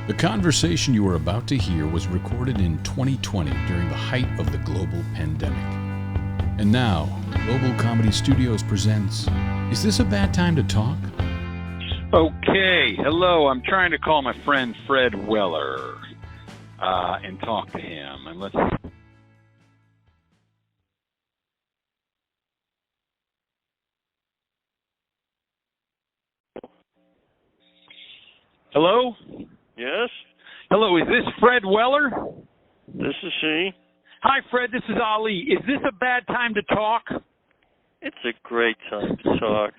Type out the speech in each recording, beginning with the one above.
The conversation you are about to hear was recorded in 2020 during the height of the global pandemic. And now, Global Comedy Studios presents, Is This a Bad Time to Talk? Okay, hello. I'm trying to call my friend Fred Weller and talk to him. And let's. Hello? Yes, Hello, is this Fred Weller? this is she. Hi, Fred, this is Ali. Is this a bad time to talk? It's a great time to talk.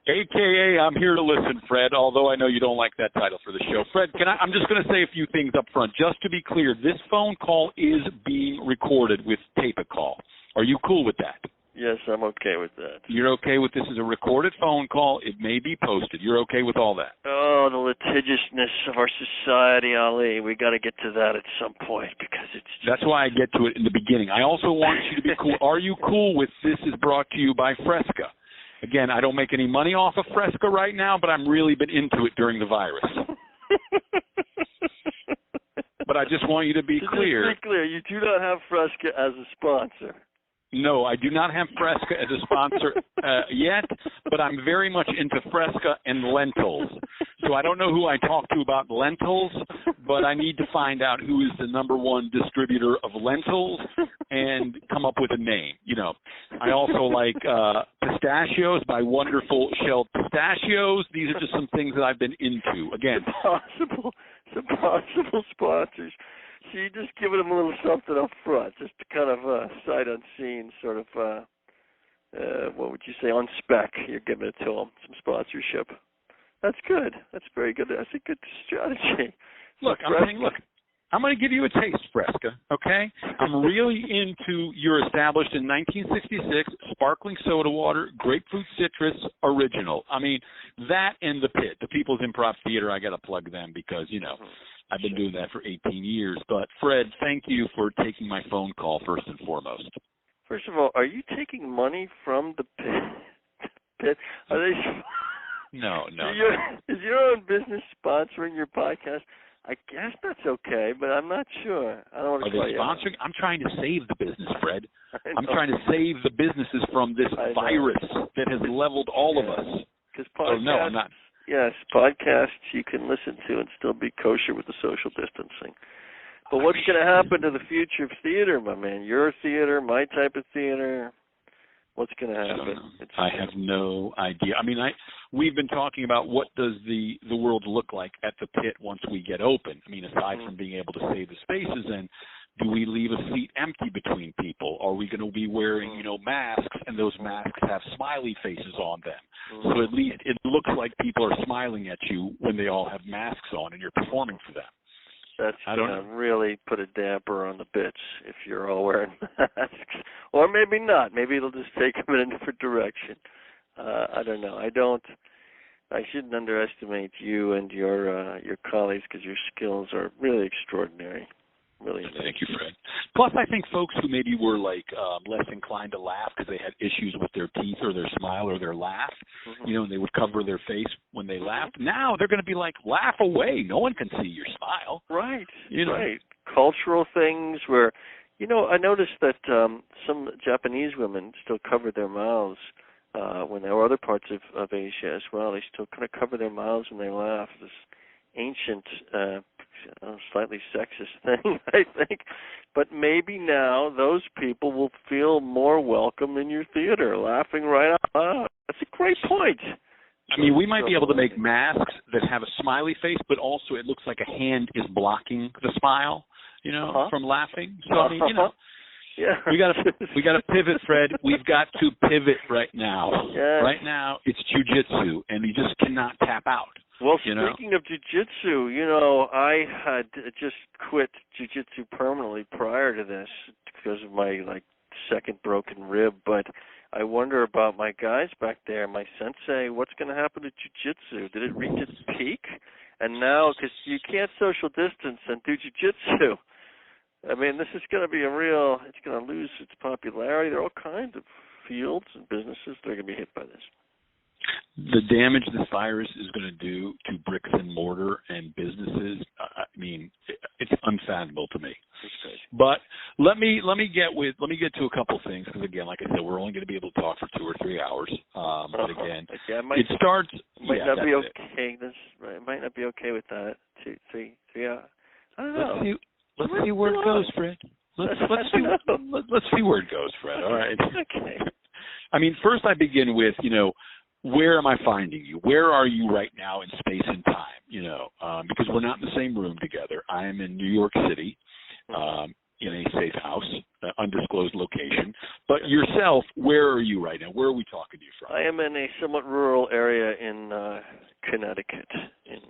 AKA, I'm here to listen, Fred, although I know you don't like that title for the show. Fred, I'm just going to say a few things up front. Just to be clear, this phone call is being recorded with tape-a-call. Are you cool with that? Yes, I'm okay with that. You're okay with this as a recorded phone call. It may be posted. You're okay with all that? Oh, the litigiousness of our society, Ali. We got to get to that at some point because it's just... That's why I get to it in the beginning. I also want you to be cool. Are you cool with this is brought to you by Fresca? Again, I don't make any money off of Fresca right now, but I'm really been into it during the virus. But I just want you to be clear. Just be clear, you do not have Fresca as a sponsor. No, I do not have Fresca as a sponsor yet, but I'm very much into Fresca and lentils. So I don't know who I talk to about lentils, but I need to find out who is the number one distributor of lentils and come up with a name. You know, I also like pistachios by Wonderful Shelled Pistachios. These are just some things that I've been into. Again, Some possible sponsors. So you just giving them a little something up front, just to kind of sight unseen, sort of, what would you say, on spec. You're giving it to them, some sponsorship. That's good. That's very good. That's a good strategy. Look, I'm going to give you a taste, Fresca, okay? I'm really into your established in 1966 sparkling soda water, grapefruit citrus original. I mean, that and the Pit, the People's Improv Theater, I got to plug them because, you know, I've been doing that for 18 years. But, Fred, thank you for taking my phone call first and foremost. First of all, are you taking money from the Pit? Are they? No. Is your own business sponsoring your podcast? I guess that's okay, but I'm not sure. I don't want to. Are they sponsoring? I'm trying to save the business, Fred. I'm know. trying to save the businesses from this virus that has leveled all of us. Because podcasts, no, I'm not. Yes, podcasts you can listen to and still be kosher with the social distancing. But what's going to happen to the future of theater, my man? Your theater, my type of theater. What's going to happen? I have no idea. I mean, we've been talking about what does the world look like at the Pit once we get open. I mean, aside from being able to save the spaces, and do we leave a seat empty between people? Are we going to be wearing, masks, and those masks have smiley faces on them? So at least it looks like people are smiling at you when they all have masks on and you're performing for them. That's going to really put a damper on the bits if you're all wearing masks. Or maybe not. Maybe it'll just take them in a different direction. I don't know. I shouldn't underestimate you and your colleagues because your skills are really extraordinary. Really amazing. Thank you, Fred. Plus, I think folks who maybe were less inclined to laugh because they had issues with their teeth or their smile or their laugh, and they would cover their face when they laughed. Now they're going to be like, laugh away. No one can see your smile. Right. Right. Cultural things where, I noticed that some Japanese women still cover their mouths when there were other parts of Asia as well. They still kind of cover their mouths when they laugh. This ancient, slightly sexist thing, I think. But maybe now those people will feel more welcome in your theater, laughing right out loud. That's a great point. I mean, we might be able to make masks that have a smiley face, but also it looks like a hand is blocking the smile, from laughing. So, I mean, yeah. we got to pivot, Fred. We've got to pivot right now. Yes. Right now, it's jiu-jitsu, and you just cannot tap out. Well, speaking of jiu-jitsu, I had just quit jiu-jitsu permanently prior to this because of my, second broken rib. But I wonder about my guys back there, my sensei. What's going to happen to jiu-jitsu? Did it reach its peak? And now, because you can't social distance and do jiu-jitsu, I mean, this is going to be it's going to lose its popularity. There are all kinds of fields and businesses that are going to be hit by this. The damage this virus is going to do to bricks and mortar and businesses, I mean, it's unfathomable to me. But let me get to a couple things, because again, like I said, we're only going to be able to talk for 2 or 3 hours. But again, it starts. Might not be okay. It might not be okay with that. 2, 3 hours. I don't know. Let's see where it goes, Fred. Let's see where it goes, Fred. All right. Okay. I mean, first I begin with, where am I finding you? Where are you right now in space and time? Because we're not in the same room together. I am in New York City, in a safe house, undisclosed location. But yourself, where are you right now? Where are we talking to you from? I am in a somewhat rural area in Connecticut, in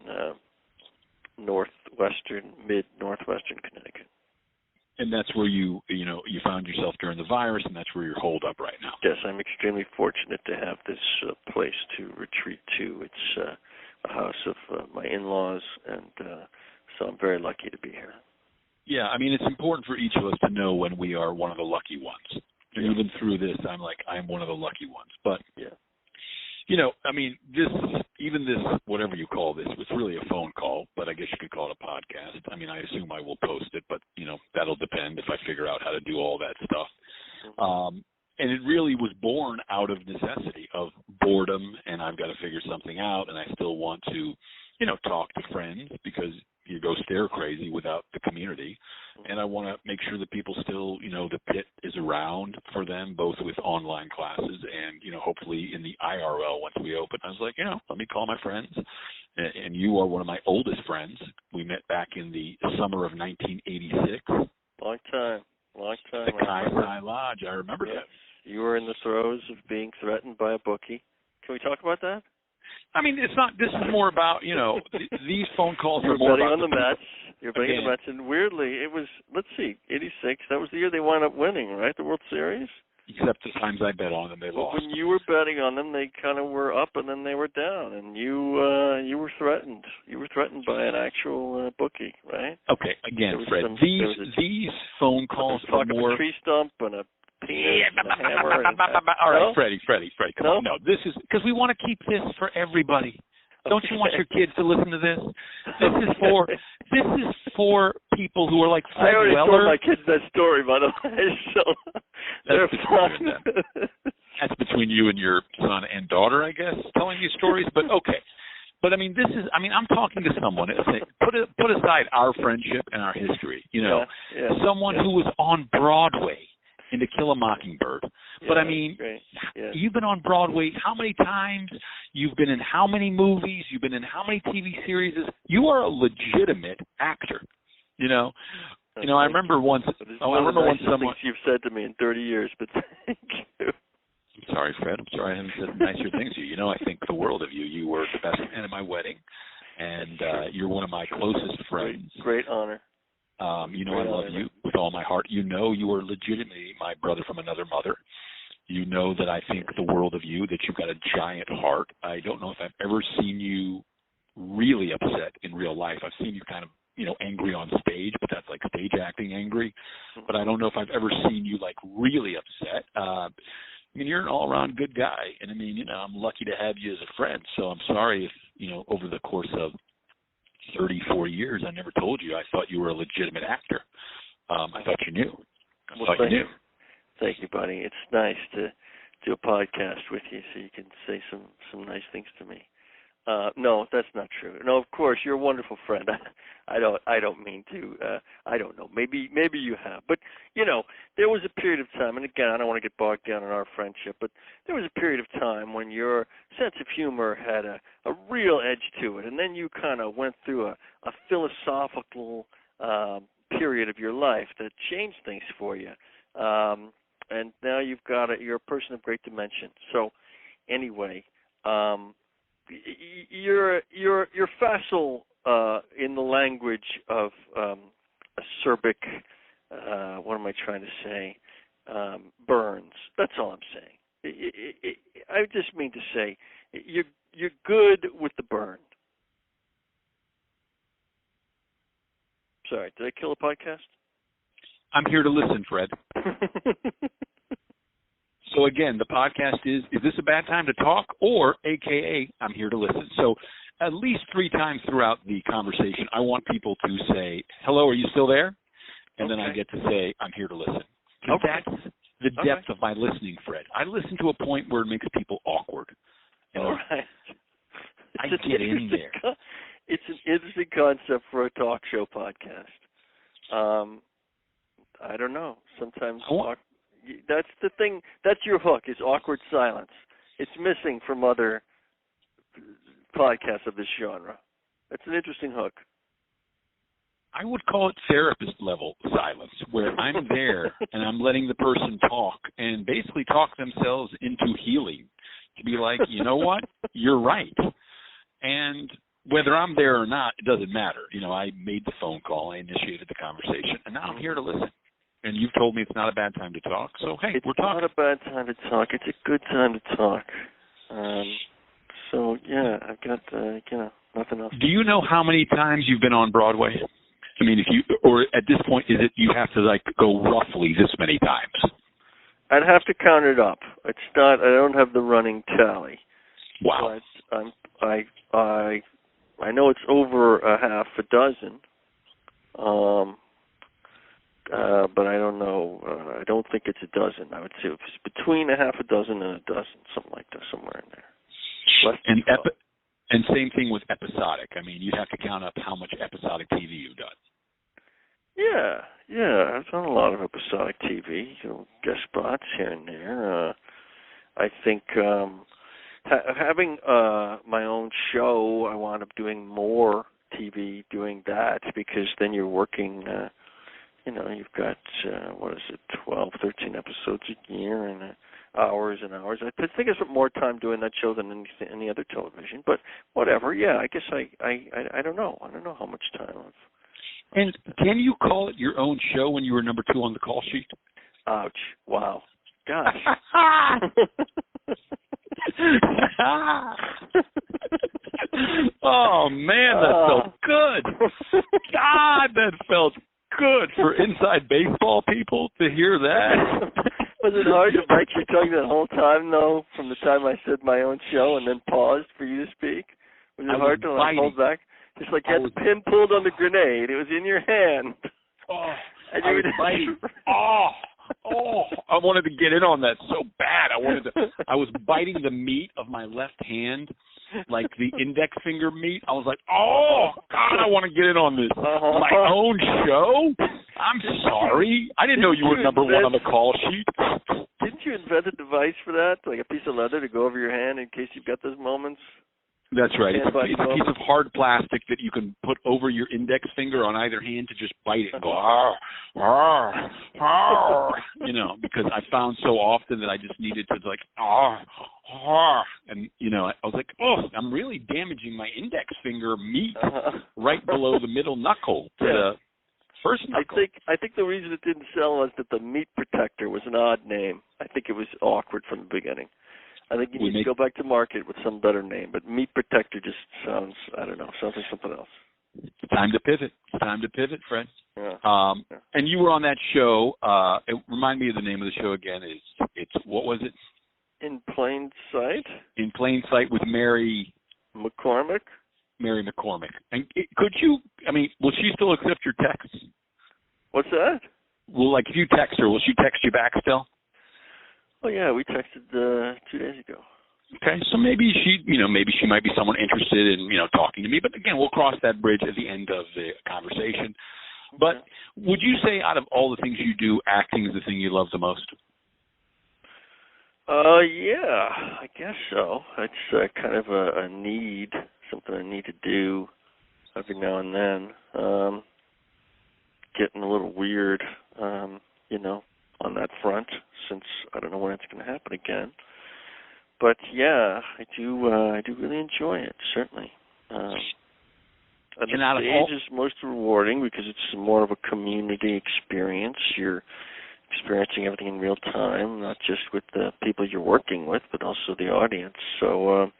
mid-northwestern Connecticut. And that's where you found yourself during the virus, and that's where you're holed up right now. Yes, I'm extremely fortunate to have this place to retreat to. It's a house of my in-laws, and so I'm very lucky to be here. Yeah, I mean, it's important for each of us to know when we are one of the lucky ones. And even through this, I'm one of the lucky ones. But, I mean, this, whatever you call this, was really a phone call, but I guess you could call it a podcast. I mean, I assume I will post it, but, that'll depend if I figure out how to do all that stuff. And it really was born out of necessity, of boredom, and I've got to figure something out, and I still want to, talk to friends, because you go stare crazy without the community. And I want to make sure that people still, the pit is around for them, both with online classes and, hopefully in the IRL once we open. I was like, let me call my friends. And you are one of my oldest friends. We met back in the summer of 1986. Long time. The Kai Lodge. I remember that. You were in the throes of being threatened by a bookie. Can we talk about that? I mean, it's not. This is more about, these phone calls are more about the Mets. You're betting on the Mets, and weirdly, it was, let's see, 86. That was the year they wound up winning, right? The World Series. Except the times I bet on them, they lost. When you were betting on them, they kind of were up, and then they were down, and you were threatened. You were threatened by an actual bookie, right? Okay, again, Fred, these phone calls are more. A tree stump and a penis and a hammer. All right, Freddie, come on. No, this is because we want to keep this for everybody. Don't you want your kids to listen to this? This is for people who are like Fred Weller. I already told my kids that story, by the way, so they're fine. That's between you and your son and daughter, I guess, telling you stories. But okay. But I mean, I'm talking to someone. Put aside our friendship and our history. Someone who was on Broadway in To Kill a Mockingbird. But I mean, you've been on Broadway how many times? You've been in how many movies? You've been in how many TV series? You are a legitimate actor. I remember once. Someone you've said to me in 30 years, but thank you. I'm sorry, Fred. I'm sorry I haven't said nicer things to you. I think the world of you. You were the best man at my wedding, and you're one of my closest friends. Great honor. I love you with all my heart. You are legitimately my brother from another mother. You know that I think the world of you, that you've got a giant heart. I don't know if I've ever seen you really upset in real life. I've seen you kind of, angry on stage, but that's like stage acting angry. But I don't know if I've ever seen you like really upset. You're an all-around good guy. And I'm lucky to have you as a friend. So I'm sorry if, over the course of 34 years, I never told you. I thought you were a legitimate actor. I thought you knew. You knew. Thank you, buddy. It's nice to do a podcast with you so you can say some nice things to me. No, that's not true. No, of course, you're a wonderful friend. I don't mean to. I don't know. Maybe you have. But, there was a period of time, and again, I don't want to get bogged down in our friendship, but there was a period of time when your sense of humor had a real edge to it, and then you kind of went through a philosophical period of your life that changed things for you. And now you're a person of great dimension. So, anyway, you're facile in the language of acerbic. What am I trying to say? Burns. That's all I'm saying. I just mean to say you're good with the burn. Sorry, did I kill a podcast? I'm here to listen, Fred. So again, the podcast is this a bad time to talk? Or, AKA, I'm here to listen. So at least 3 times throughout the conversation, I want people to say, hello, are you still there? And then I get to say, I'm here to listen. Because that's the depth of my listening, Fred. I listen to a point where it makes people awkward. All right. I get in there. It's an interesting concept for a talk show podcast. I don't know. Sometimes that's the thing. That's your hook, is awkward silence. It's missing from other podcasts of this genre. That's an interesting hook. I would call it therapist level silence, where I'm there and I'm letting the person talk and basically talk themselves into healing. To be like, you know what? You're right. And whether I'm there or not, it doesn't matter. You know, I made the phone call, I initiated the conversation, and now I'm here to listen. And you've told me it's not a bad time to talk, so hey, we're talking. It's not a bad time to talk. It's a good time to talk. So yeah, I've got nothing else. Do you know how many times you've been on Broadway? I mean, or at this point, is it you have to like go roughly this many times? I'd have to count it up. It's not. I don't have the running tally. Wow. But I know it's over a half a dozen. But I don't know. I don't think it's a dozen. I would say it's between a half a dozen and a dozen, something like that, somewhere in there. And same thing with episodic. I mean, you'd have to count up how much episodic TV you've done. Yeah. I've done a lot of episodic TV, guest spots here and there. I think having my own show, I wound up doing more TV doing that, because then you're working, you've got, 12, 13 episodes a year and hours and hours. I think I spent more time doing that show than any other television, but whatever. Yeah, I guess I don't know. I don't know how much time I've... And can you call it your own show when you were number 2 on the call sheet? Ouch. Wow. Gosh. Oh, man, that felt good. God, that felt good for inside baseball people to hear that. Was it hard to bite your tongue that whole time, though, from the time I said my own show and then paused for you to speak? Was it hard to hold back? Just like you had the pin pulled on the grenade. It was in your hand. Oh, and I was biting. I wanted to get in on that so bad. I was biting the meat of my left hand, like the index finger meat. I was like, oh, God, I want to get in on this. My own show? I'm sorry. I didn't know you were number 1 on the call sheet. Didn't you invent a device for that? Like a piece of leather to go over your hand in case you've got those moments? That's right. It's a piece of hard plastic that you can put over your index finger on either hand to just bite it and go, because I found so often that I just needed to like, and, I was like, I'm really damaging my index finger meat right below the middle knuckle to the first knuckle. I think the reason it didn't sell was that the Meat Protector was an odd name. I think it was awkward from the beginning. I think you need to go back to market with some better name, but Meat Protector just sounds, I don't know, sounds like something else. It's time to pivot. It's time to pivot, Fred. Yeah. And you were on that show. Remind me of the name of the show again. It's what was it? In Plain Sight. In Plain Sight with Mary McCormick. Mary McCormick. And will she still accept your texts? What's that? Well, like if you text her, will she text you back still? Oh yeah, we texted 2 days ago. Okay, so maybe she might be someone interested in talking to me. But again, we'll cross that bridge at the end of the conversation. But would you say, out of all the things you do, acting is the thing you love the most? Yeah, I guess so. It's kind of a need, something I need to do every now and then. Getting a little weird, on that front, since I don't know when it's going to happen again. But yeah, I do really enjoy it, certainly. And the stage is most rewarding because it's more of a community experience. You're experiencing everything in real time, not just with the people you're working with, but also the audience. So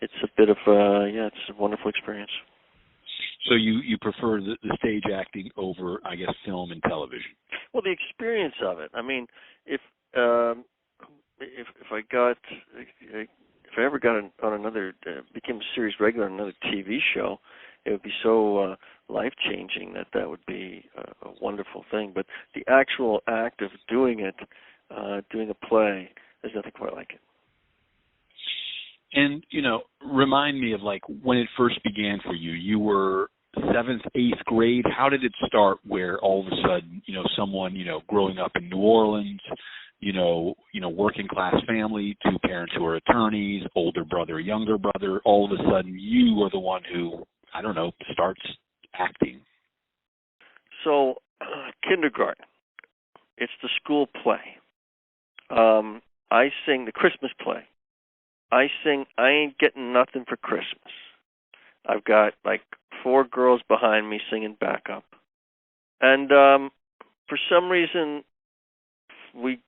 it's a bit of it's a wonderful experience. So you prefer the stage acting over, I guess, film and television? Well, the experience of it. I mean, if if I ever got on another, became a series regular on another TV show, it would be so life-changing that would be a wonderful thing. But the actual act of doing it, doing a play, there's nothing quite like it. And, remind me of like when it first began for you. You were 7th, 8th grade. How did it start where all of a sudden, someone, growing up in New Orleans, working class family, 2 parents who are attorneys, older brother, younger brother, all of a sudden you are the one who, starts acting? So, kindergarten, it's the school play. I sing the Christmas play. I sing I Ain't Getting Nothing for Christmas. I've got like 4 girls behind me singing backup. And for some reason, we've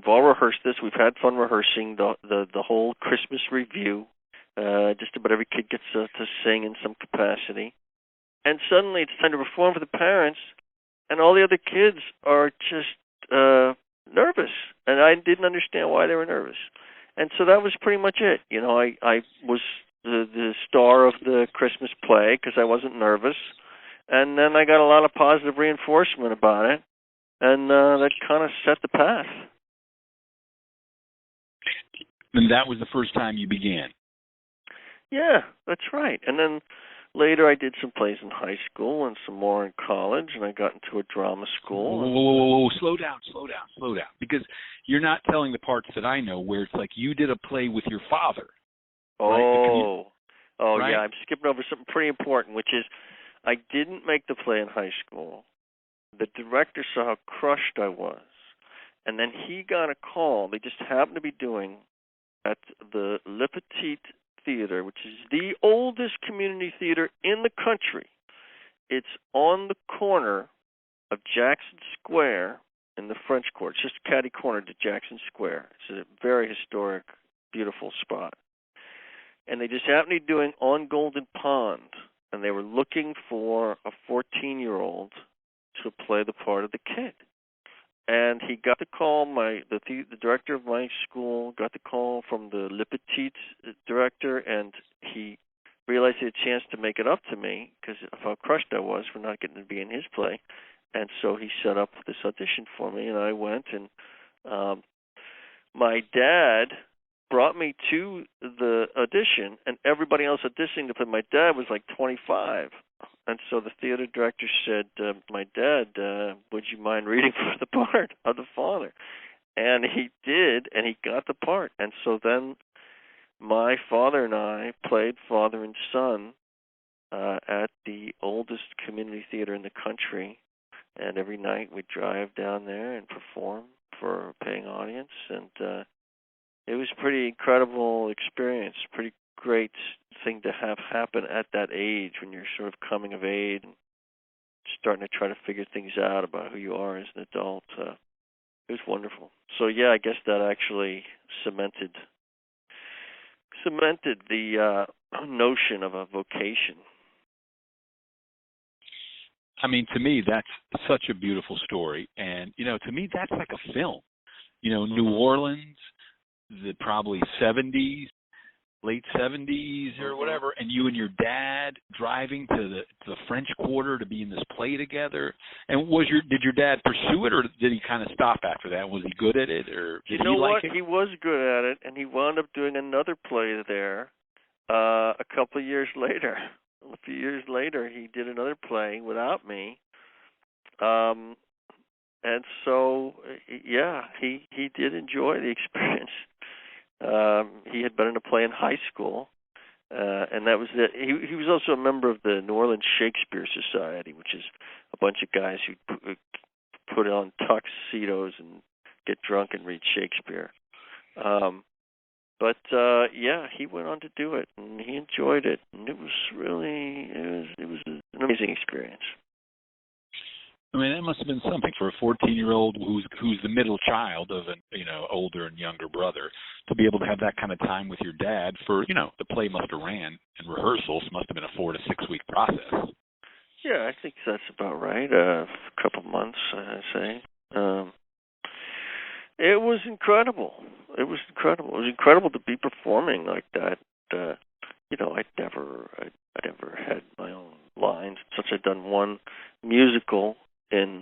all rehearsed this. We've had fun rehearsing the whole Christmas review. Just about every kid gets to sing in some capacity. And suddenly it's time to perform for the parents, and all the other kids are just nervous. And I didn't understand why they were nervous. And so that was pretty much it. I was the star of the Christmas play because I wasn't nervous. And then I got a lot of positive reinforcement about it. And that kind of set the path. And that was the first time you began? Yeah, that's right. And then later I did some plays in high school and some more in college, and I got into a drama school. Whoa, slow down. Because you're not telling the parts that I know where it's like you did a play with your father. Oh, right? Yeah, I'm skipping over something pretty important, which is I didn't make the play in high school. The director saw how crushed I was, and then he got a call. They just happened to be doing at the Le Petit Theater, which is the oldest community theater in the country. It's on the corner of Jackson Square in the French Court, just catty corner to Jackson Square. It's a very historic, beautiful spot. And they just happened to be doing On Golden Pond, and they were looking for a 14-year-old to play the part of the kid. And he got the call, the director of my school got the call from the Le Petit director, and he realized he had a chance to make it up to me because of how crushed I was for not getting to be in his play. And so he set up this audition for me, and I went, and my dad brought me to the audition, and everybody else auditioning to play my dad was like 25. And so the theater director said, my dad, would you mind reading for the part of the father? And he did, and he got the part. And so then my father and I played father and son at the oldest community theater in the country. And every night we'd drive down there and perform for a paying audience. And it was a pretty incredible experience, pretty great thing to have happen at that age when you're sort of coming of age and starting to try to figure things out about who you are as an adult. It was wonderful. So yeah, I guess that actually cemented the notion of a vocation. I mean, to me, that's such a beautiful story. And, to me, that's like a film. New Orleans, the probably 70s, late 70s or whatever, and you and your dad driving to the French Quarter to be in this play together. And did your dad pursue it, or did he kind of stop after that? Was he good at it, or did he like it? He was good at it, and he wound up doing another play there a couple of years later. A few years later, he did another play without me. And so, yeah, he did enjoy the experience. He had been in a play in high school, and that was it. He was also a member of the New Orleans Shakespeare Society, which is a bunch of guys who put on tuxedos and get drunk and read Shakespeare. But yeah, he went on to do it, and he enjoyed it, and it was an amazing experience. I mean, that must have been something for a 14-year-old who's the middle child of an older and younger brother, to be able to have that kind of time with your dad for the play must have ran, and rehearsals must have been a 4 to 6 week process. Yeah, I think that's about right. A couple months, I'd say. It was incredible. was incredible. It was incredible to be performing like that. I'd never had my own lines. Such I'd done one musical in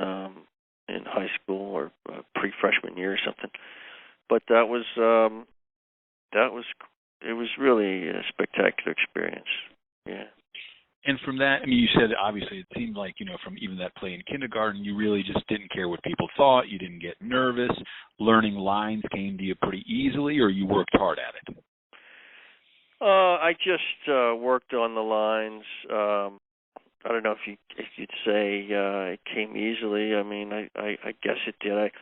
high school or pre-freshman year or something. But it was really a spectacular experience. Yeah. And from that, I mean, you said obviously it seemed like, from even that play in kindergarten, you really just didn't care what people thought. You didn't get nervous. Learning lines came to you pretty easily, or you worked hard at it? I just worked on the lines. I don't know if you'd say it came easily. I mean, I guess it did.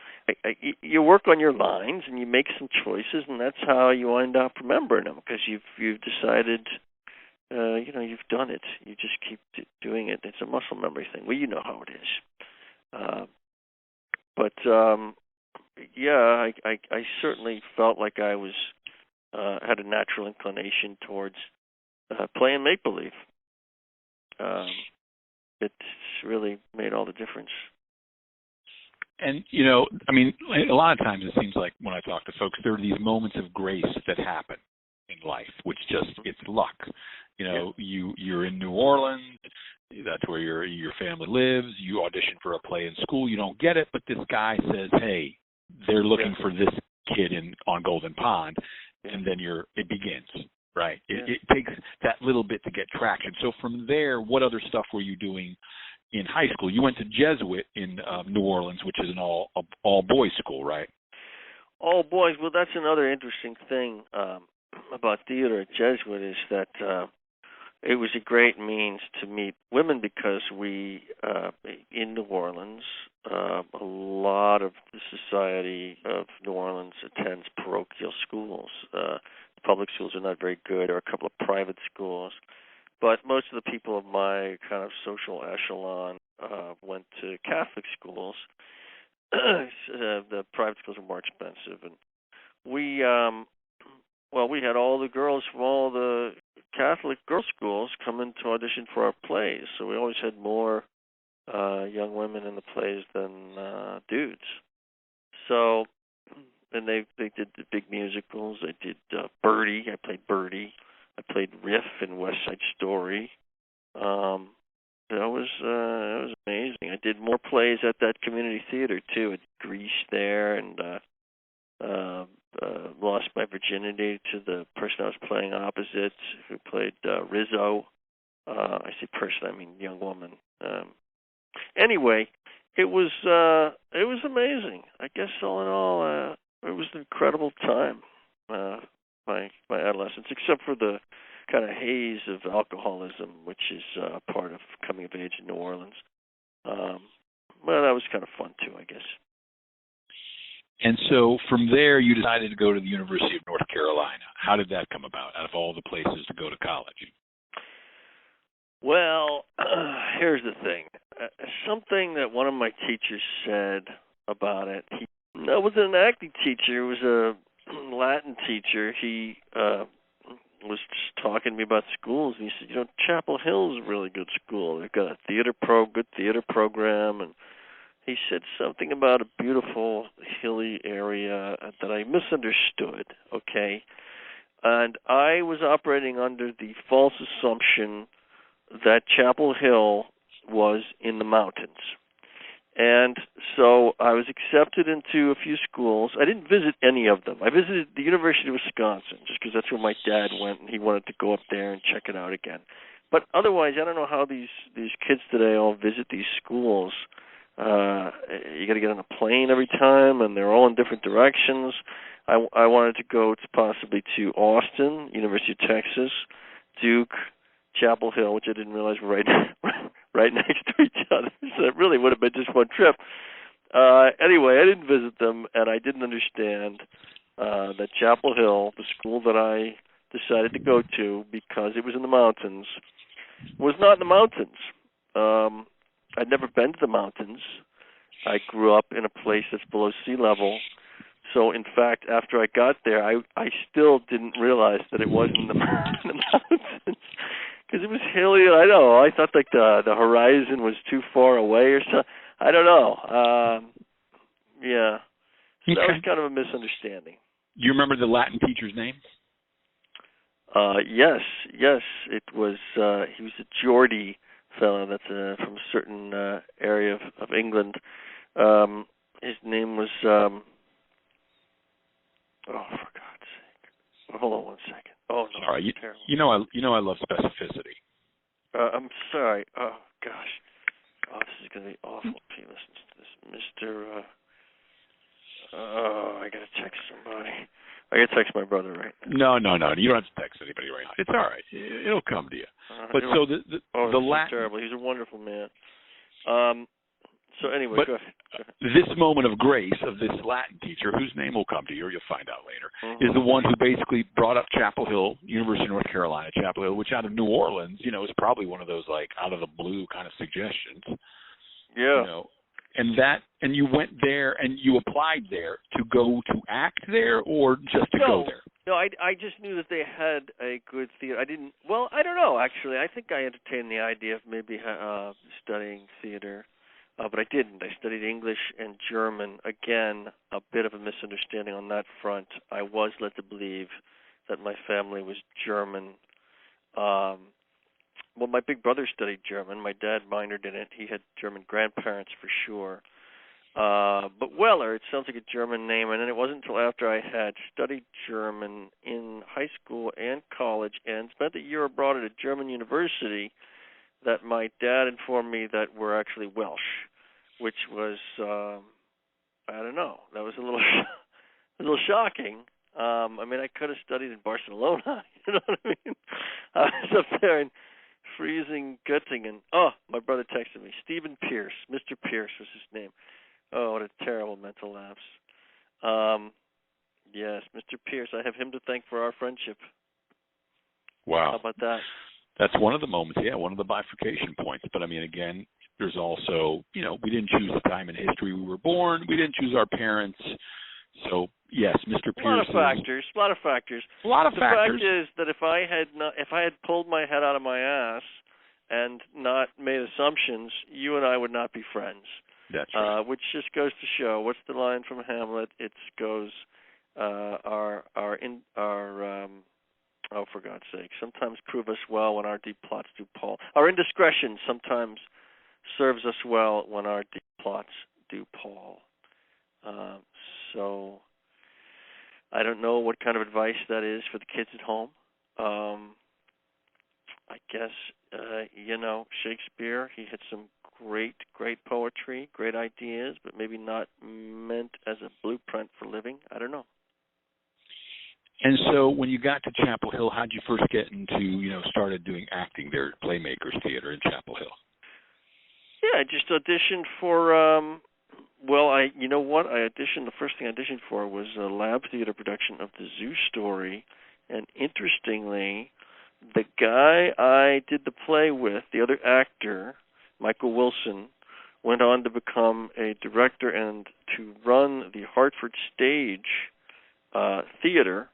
You work on your lines and you make some choices, and that's how you wind up remembering them, because you've decided. You've done it. You just keep doing it. It's a muscle memory thing. Well, you know how it is. I certainly felt like I was had a natural inclination towards playing make-believe. It's really made all the difference. And, I mean, a lot of times it seems like when I talk to folks, there are these moments of grace that happen in life, which it's luck. You're in New Orleans, that's where your family lives, you audition for a play in school, you don't get it, but this guy says, hey, they're looking for this kid on Golden Pond, and then it begins, right? It takes that little bit to get traction. So from there, what other stuff were you doing in high school? You went to Jesuit in New Orleans, which is an all-boys school, right? All boys. Well, that's another interesting thing about theater at Jesuit, is that it was a great means to meet women, because we, in New Orleans, a lot of the society of New Orleans attends parochial schools. Public schools are not very good. There are a couple of private schools. But most of the people of my kind of social echelon went to Catholic schools. The private schools are more expensive. And we had all the girls from all the Catholic girls' schools come in to audition for our plays. So we always had more young women in the plays than dudes. So, and they did the big musicals. They did Birdie. I played Birdie. I played Riff in West Side Story. It was amazing. I did more plays at that community theater too. At Grease there, and lost my virginity to the person I was playing opposite, who played Rizzo. I say person, I mean young woman. Anyway, it was amazing. I guess all in all, it was an incredible time. My adolescence, except for the kind of haze of alcoholism, which is part of coming of age in New Orleans. Well, that was kind of fun too, I guess. And so from there, you decided to go to the University of North Carolina. How did that come about, out of all the places to go to college? Well, here's the thing. Something that one of my teachers said about it. He wasn't an acting teacher. It was a Latin teacher. He was just talking to me about schools, and he said, Chapel Hill is a really good school. They've got a good theater program, and he said something about a beautiful hilly area that I misunderstood, okay? And I was operating under the false assumption that Chapel Hill was in the mountains. And so I was accepted into a few schools. I didn't visit any of them. I visited the University of Wisconsin just because that's where my dad went, and he wanted to go up there and check it out again. But otherwise, I don't know how these kids today all visit these schools. You got to get on a plane every time, and they're all in different directions. I wanted to go possibly to Austin, University of Texas, Duke, Chapel Hill, which I didn't realize were right next to each other. So it really would have been just one trip. Anyway, I didn't visit them, and I didn't understand that Chapel Hill, the school that I decided to go to because it was in the mountains, was not in the mountains. I'd never been to the mountains. I grew up in a place that's below sea level. So, in fact, after I got there, I still didn't realize that it wasn't in the mountains. Because it was hilly. I know. I thought like the horizon was too far away or something. I don't know. Yeah. So that was kind of a misunderstanding. you remember the Latin teacher's name? Yes. It was he was a Geordie fellow. That's from a certain area of England. His name was. Oh, for God's sake! Well, hold on one second. Oh no! Sorry, you know I love specificity. I'm sorry. Oh gosh. Oh, this is going to be awful. If you listen to this, Mr. Oh, I gotta text somebody. I gotta text my brother right No. now. You don't have to text anybody right now. It's all right. It'll come to you. But so the Latin. Terrible. He's a wonderful man. So anyway, go ahead. This moment of grace of this Latin teacher, whose name will come to you, or you'll find out later, is the one who basically brought up Chapel Hill, University of North Carolina, Chapel Hill, which out of New Orleans, is probably one of those like out of the blue kind of suggestions. Yeah. And you went there and you applied there to go to act there, or just to go there? No, I just knew that they had a good theater. I don't know, actually. I think I entertained the idea of maybe studying theater. But I didn't. I studied English and German. Again, a bit of a misunderstanding on that front. I was led to believe that my family was German. Well, my big brother studied German. My dad minored in it. He had German grandparents for sure. But Weller, it sounds like a German name. And then it wasn't until after I had studied German in high school and college and spent a year abroad at a German university that my dad informed me that we're actually Welsh, which was, I don't know, that was a little shocking. I mean, I could have studied in Barcelona, you know what I mean? I was up there in freezing Göttingen. Oh, my brother texted me, Stephen Pierce, Mr. Pierce was his name. Oh, what a terrible mental lapse. Yes, Mr. Pierce, I have him to thank for our friendship. Wow. How about that? That's one of the moments, one of the bifurcation points. But, I mean, again, there's also, we didn't choose the time in history we were born. We didn't choose our parents. So, yes, Mr. Pierce. A lot of factors. The fact is that if I had pulled my head out of my ass and not made assumptions, you and I would not be friends. That's right. Which just goes to show, what's the line from Hamlet? It goes, oh, for God's sake, sometimes prove us well when our deep plots do pall. Our indiscretion sometimes serves us well when our deep plots do pall. So I don't know what kind of advice that is for the kids at home. I guess, Shakespeare, he had some great poetry, great ideas, but maybe not meant as a blueprint for living. I don't know. And so when you got to Chapel Hill, how did you first get into, started doing acting there at Playmakers Theater in Chapel Hill? Yeah, I just auditioned for, I auditioned, the first thing I auditioned for was a lab theater production of The Zoo Story. And interestingly, the guy I did the play with, the other actor, Michael Wilson, went on to become a director and to run the Hartford Stage Theater.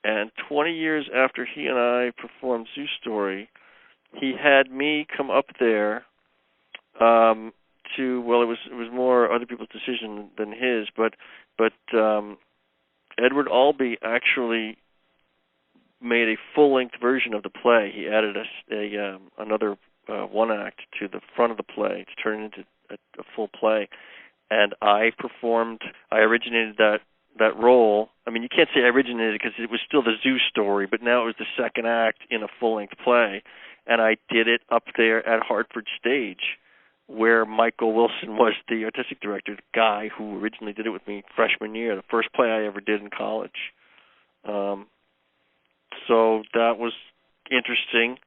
And 20 years after he and I performed Zoo Story, he had me come up there it was more other people's decision than his, but Edward Albee actually made a full-length version of the play. He added another one act to the front of the play to turn it into a full play, and I originated that role. I mean, you can't say I originated because it was still the Zoo Story, but now it was the second act in a full-length play, and I did it up there at Hartford Stage, where Michael Wilson was the artistic director, the guy who originally did it with me freshman year, the first play I ever did in college. So that was interesting.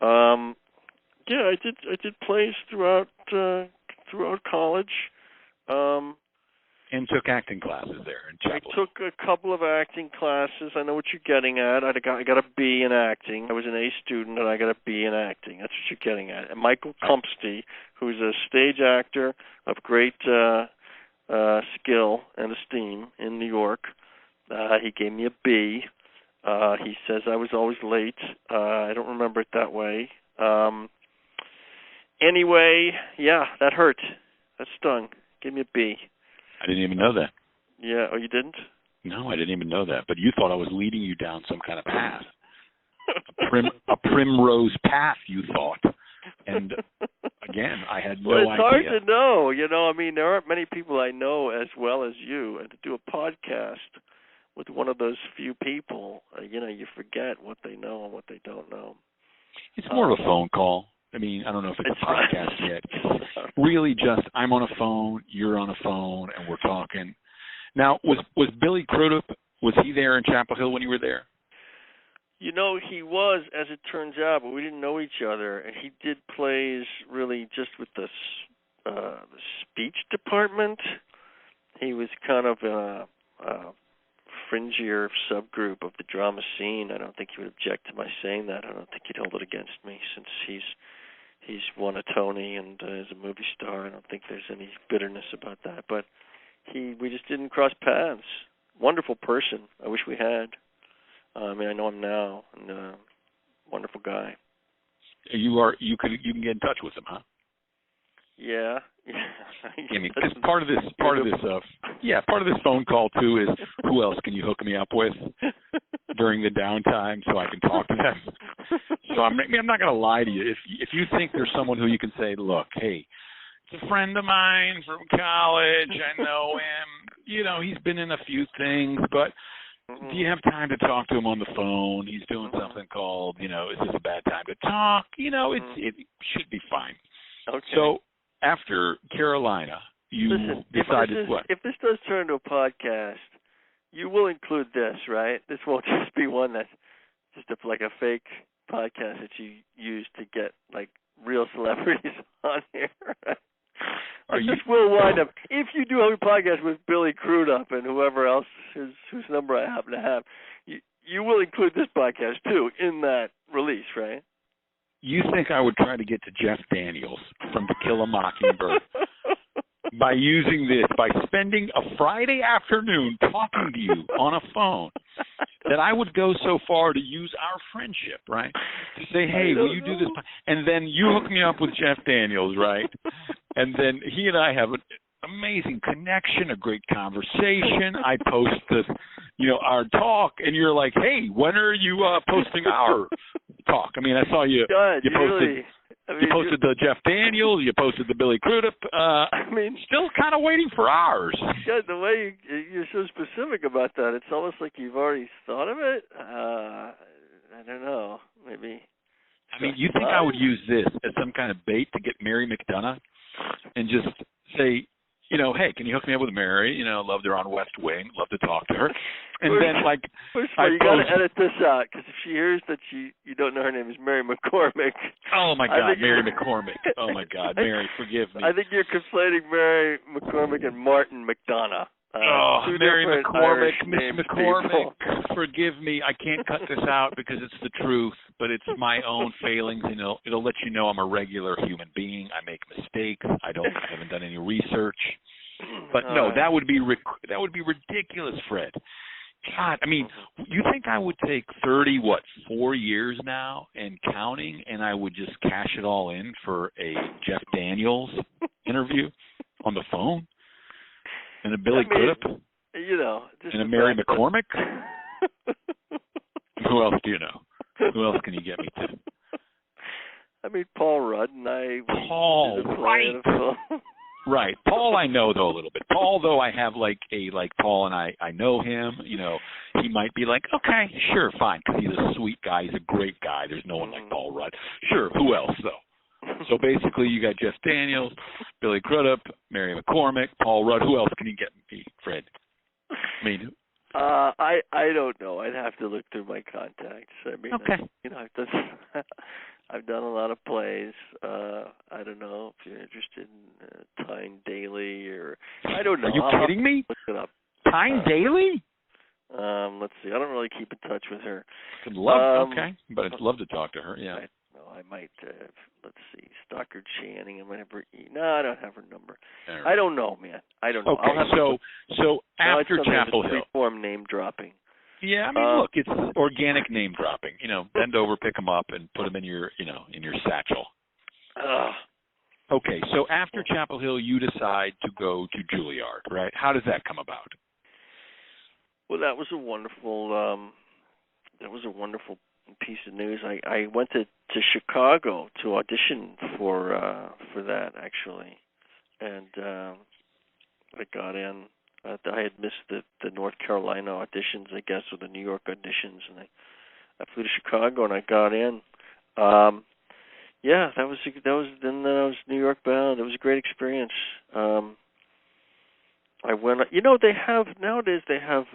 I did plays throughout college. And took acting classes there in Chapel Hill. I took a couple of acting classes. I know what you're getting at. I got a B in acting. I was an A student, and I got a B in acting. That's what you're getting at. And Michael Kumpsty, who's a stage actor of great skill and esteem in New York, he gave me a B. He says I was always late. I don't remember it that way. Anyway, that hurt. That stung. Gave me a B. I didn't even know that. Yeah. Oh, you didn't? No, I didn't even know that. But you thought I was leading you down some kind of path. A primrose path, you thought. And again, I had no idea. Well, it's hard to know. I mean, there aren't many people I know as well as you. And to do a podcast with one of those few people, you forget what they know and what they don't know. It's more of a phone call. I mean, I don't know if it's a podcast yet. It's really just I'm on a phone, you're on a phone, and we're talking. Now, was Billy Crudup, was he there in Chapel Hill when you were there? He was, as it turns out, but we didn't know each other. And he did plays really just with the speech department. He was kind of a fringier subgroup of the drama scene. I don't think he would object to my saying that. I don't think he'd hold it against me since he's won a Tony and is a movie star. I don't think there's any bitterness about that. But we just didn't cross paths. Wonderful person. I wish we had. I mean, I know him now, and wonderful guy. You can get in touch with him, huh? Yeah. I mean, because part of this phone call too is who else can you hook me up with during the downtime so I can talk to them. So I'm not going to lie to you. If you think there's someone who you can say, look, hey, it's a friend of mine from college. I know him. He's been in a few things, but do you have time to talk to him on the phone? He's doing something called, is this a bad time to talk? It should be fine. Okay. So after Carolina, you decided what? If this does turn into a podcast, you will include this, right? This won't just be one that's just like a fake podcast that you use to get like real celebrities on here. This will wind up, if you do have a podcast with Billy Crudup and whoever else whose number I happen to have, you will include this podcast too in that release, right? You think I would try to get to Jeff Daniels from To Kill a Mockingbird by using this, by spending a Friday afternoon talking to you on a phone, that I would go so far to use our friendship, right? To say, hey, will you do this? And then you hook me up with Jeff Daniels, right? And then he and I have an amazing connection, a great conversation. I post our talk, and you're like, hey, when are you posting our talk? I mean, I saw you. God, you posted. You posted the Jeff Daniels. You posted the Billy Crudup. Still kind of waiting for ours. Yeah, the way you're so specific about that, it's almost like you've already thought of it. I don't know. Maybe. I mean, you think I would use this as some kind of bait to get Mary McDonough and just say, hey, can you hook me up with Mary? Loved her on West Wing. Love to talk to her. And then, first of all, you got to edit this out, because if she hears that you don't know her name is Mary McCormick. Oh, my God, Mary McCormick. Oh, my God, Mary, forgive me. I think you're conflating Mary McCormick and Martin McDonough. Mary McCormick, Miss McCormick, forgive me. I can't cut this out because it's the truth, but it's my own failings. It'll let you know I'm a regular human being. I make mistakes. I haven't done any research. But no, that would be ridiculous, Fred. God, I mean, you think I would take 4 years now and counting, and I would just cash it all in for a Jeff Daniels interview on the phone? And a Billy Crudup? And a Mary McCormick? Who else do you know? Who else can you get me to? I mean, Paul Rudd and I. Paul, right. Right. Paul I know, though, a little bit. Paul, though, I have Paul, and I know him. He might be like, okay, sure, fine, because he's a sweet guy. He's a great guy. There's no one like Paul Rudd. Sure, who else, though? So basically, you got Jeff Daniels, Billy Crudup, Mary McCormick, Paul Rudd. Who else can you get me, Fred? I mean, I don't know. I'd have to look through my contacts. I mean, okay. I've done a lot of plays. I don't know if you're interested in Tyne Daly or I don't know. Are you kidding me? Look it up. Tyne Daly? Let's see. I don't really keep in touch with her. Okay, but I'd love to talk to her. Yeah. I might. Let's see. Stockard Channing. I might have her. No, I don't have her number. Right. I don't know, man. I don't know. Okay. So after Chapel Hill, free-form name dropping. Yeah, I mean, look, it's organic name dropping. Bend over, pick them up, and put them in your satchel. Okay, so after Chapel Hill, you decide to go to Juilliard, right? How does that come about? Well, that was a wonderful piece of news. I went to Chicago to audition for that actually, and I got in. I had missed the North Carolina auditions, I guess, or the New York auditions, and I flew to Chicago and I got in. Yeah, that was then I was New York bound. It was a great experience. I went. Nowadays they have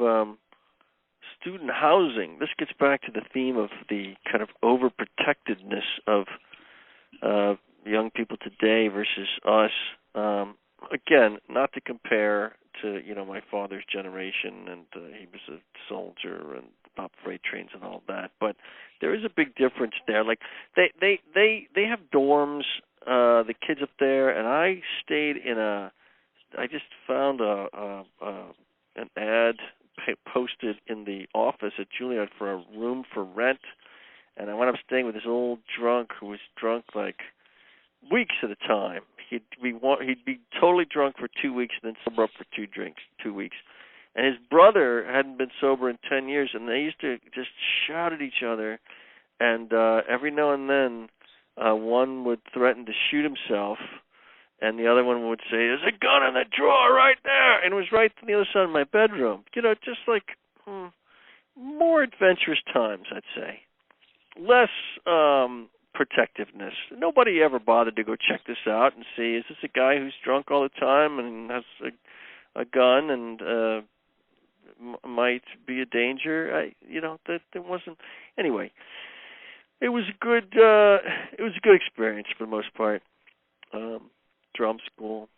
student housing. This gets back to the theme of the kind of overprotectedness of young people today versus us. Again, not to compare to my father's generation, and he was a soldier and top freight trains and all that, but there is a big difference there. Like they have dorms, the kids up there, and I stayed in I just found an ad posted in the office at Juilliard for a room for rent, and I wound up staying with this old drunk who was drunk like weeks at a time. He'd be totally drunk for 2 weeks and then sober up for 2 weeks. And his brother hadn't been sober in 10 years, and they used to just shout at each other. And every now and then, one would threaten to shoot himself, and the other one would say, "There's a gun in the drawer right there," and it was right on the other side of my bedroom. Just like more adventurous times, I'd say. Less protectiveness. Nobody ever bothered to go check this out and see, is this a guy who's drunk all the time and has a gun and might be a danger? That there wasn't. Anyway, it was a good experience for the most part. Drum school.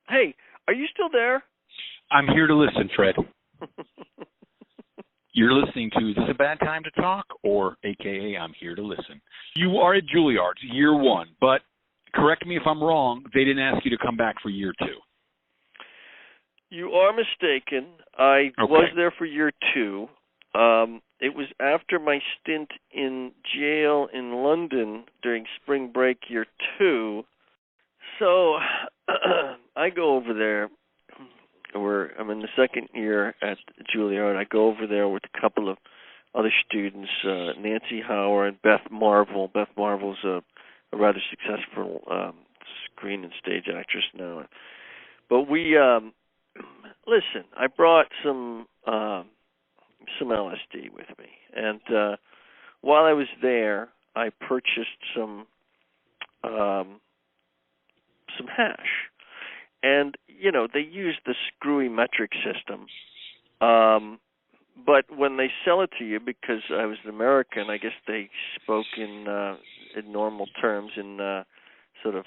Hey, are you still there? I'm here to listen, Fred. You're listening to Is This a Bad Time to Talk? Or AKA I'm Here to Listen. You are at Juilliard, year one, but correct me if I'm wrong, they didn't ask you to come back for year two. You are mistaken. I was there for year two. It was after my stint in jail in London during spring break year two. So I go over there. I'm in the second year at Juilliard. I go over there with a couple of other students, Nancy Hauer and Beth Marvel. Beth Marvel's a rather successful screen and stage actress now. But we listen. I brought some LSD with me, and while I was there, I purchased some hash. And, they use the screwy metric system. But when they sell it to you, because I was an American, I guess they spoke in normal terms, in sort of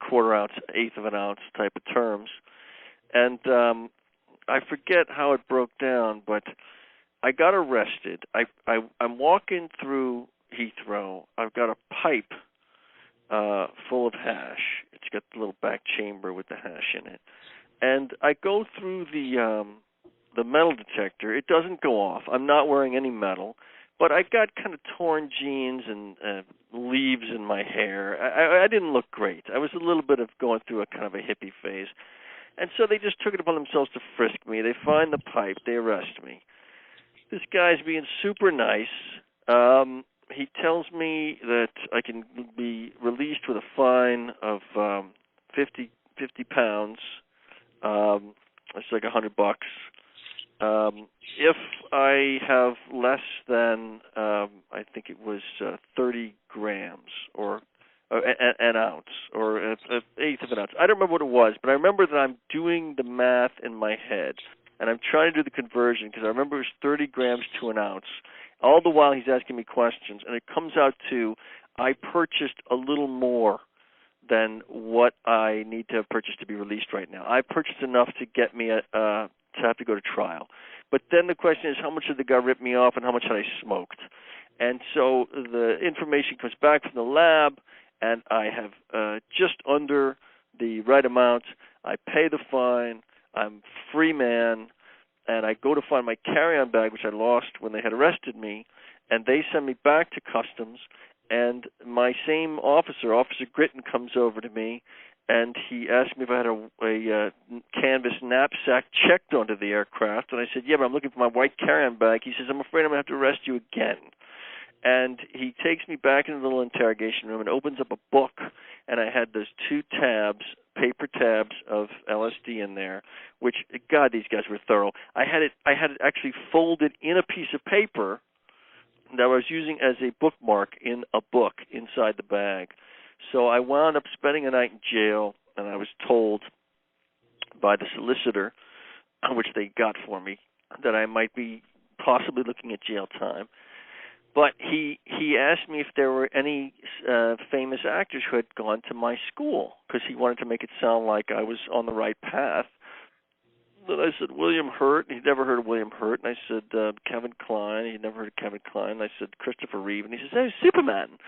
quarter ounce, eighth of an ounce type of terms. And I forget how it broke down, but I got arrested. I'm walking through Heathrow. I've got a pipe full of hash. It's got the little back chamber with the hash in it. And I go through the metal detector. It doesn't go off. I'm not wearing any metal, but I got kind of torn jeans and leaves in my hair. I didn't look great. I was a little bit of going through a kind of a hippie phase. And so they just took it upon themselves to frisk me. They find the pipe. They arrest me. This guy's being super nice. He tells me that I can be released with a fine of 50 pounds. It's like $100. If I have less than, I think it was 30 grams or an ounce or an eighth of an ounce. I don't remember what it was, but I remember that I'm doing the math in my head, and I'm trying to do the conversion because I remember it was 30 grams to an ounce. All the while he's asking me questions, and it comes out to I purchased a little more than what I need to have purchased to be released right now. I purchased enough to get me to have to go to trial. But then the question is, how much did the guy rip me off and how much had I smoked? And so the information comes back from the lab, and I have just under the right amount. I pay the fine. I'm free man. And I go to find my carry-on bag, which I lost when they had arrested me, and they send me back to customs. And my same officer, Officer Gritton, comes over to me, and he asked me if I had a canvas knapsack checked onto the aircraft, and I said, yeah, but I'm looking for my white carry-on bag. He says, I'm afraid I'm going to have to arrest you again. And he takes me back into the little interrogation room and opens up a book, and I had those 2 tabs, paper tabs of LSD in there, which, God, these guys were thorough. I had it actually folded in a piece of paper that I was using as a bookmark in a book inside the bag. So I wound up spending a night in jail, and I was told by the solicitor, which they got for me, that I might be possibly looking at jail time. But he asked me if there were any famous actors who had gone to my school, because he wanted to make it sound like I was on the right path. And I said, William Hurt. He'd never heard of William Hurt. And I said, Kevin Kline. He'd never heard of Kevin Kline. And I said, Christopher Reeve. And he says, hey, Superman.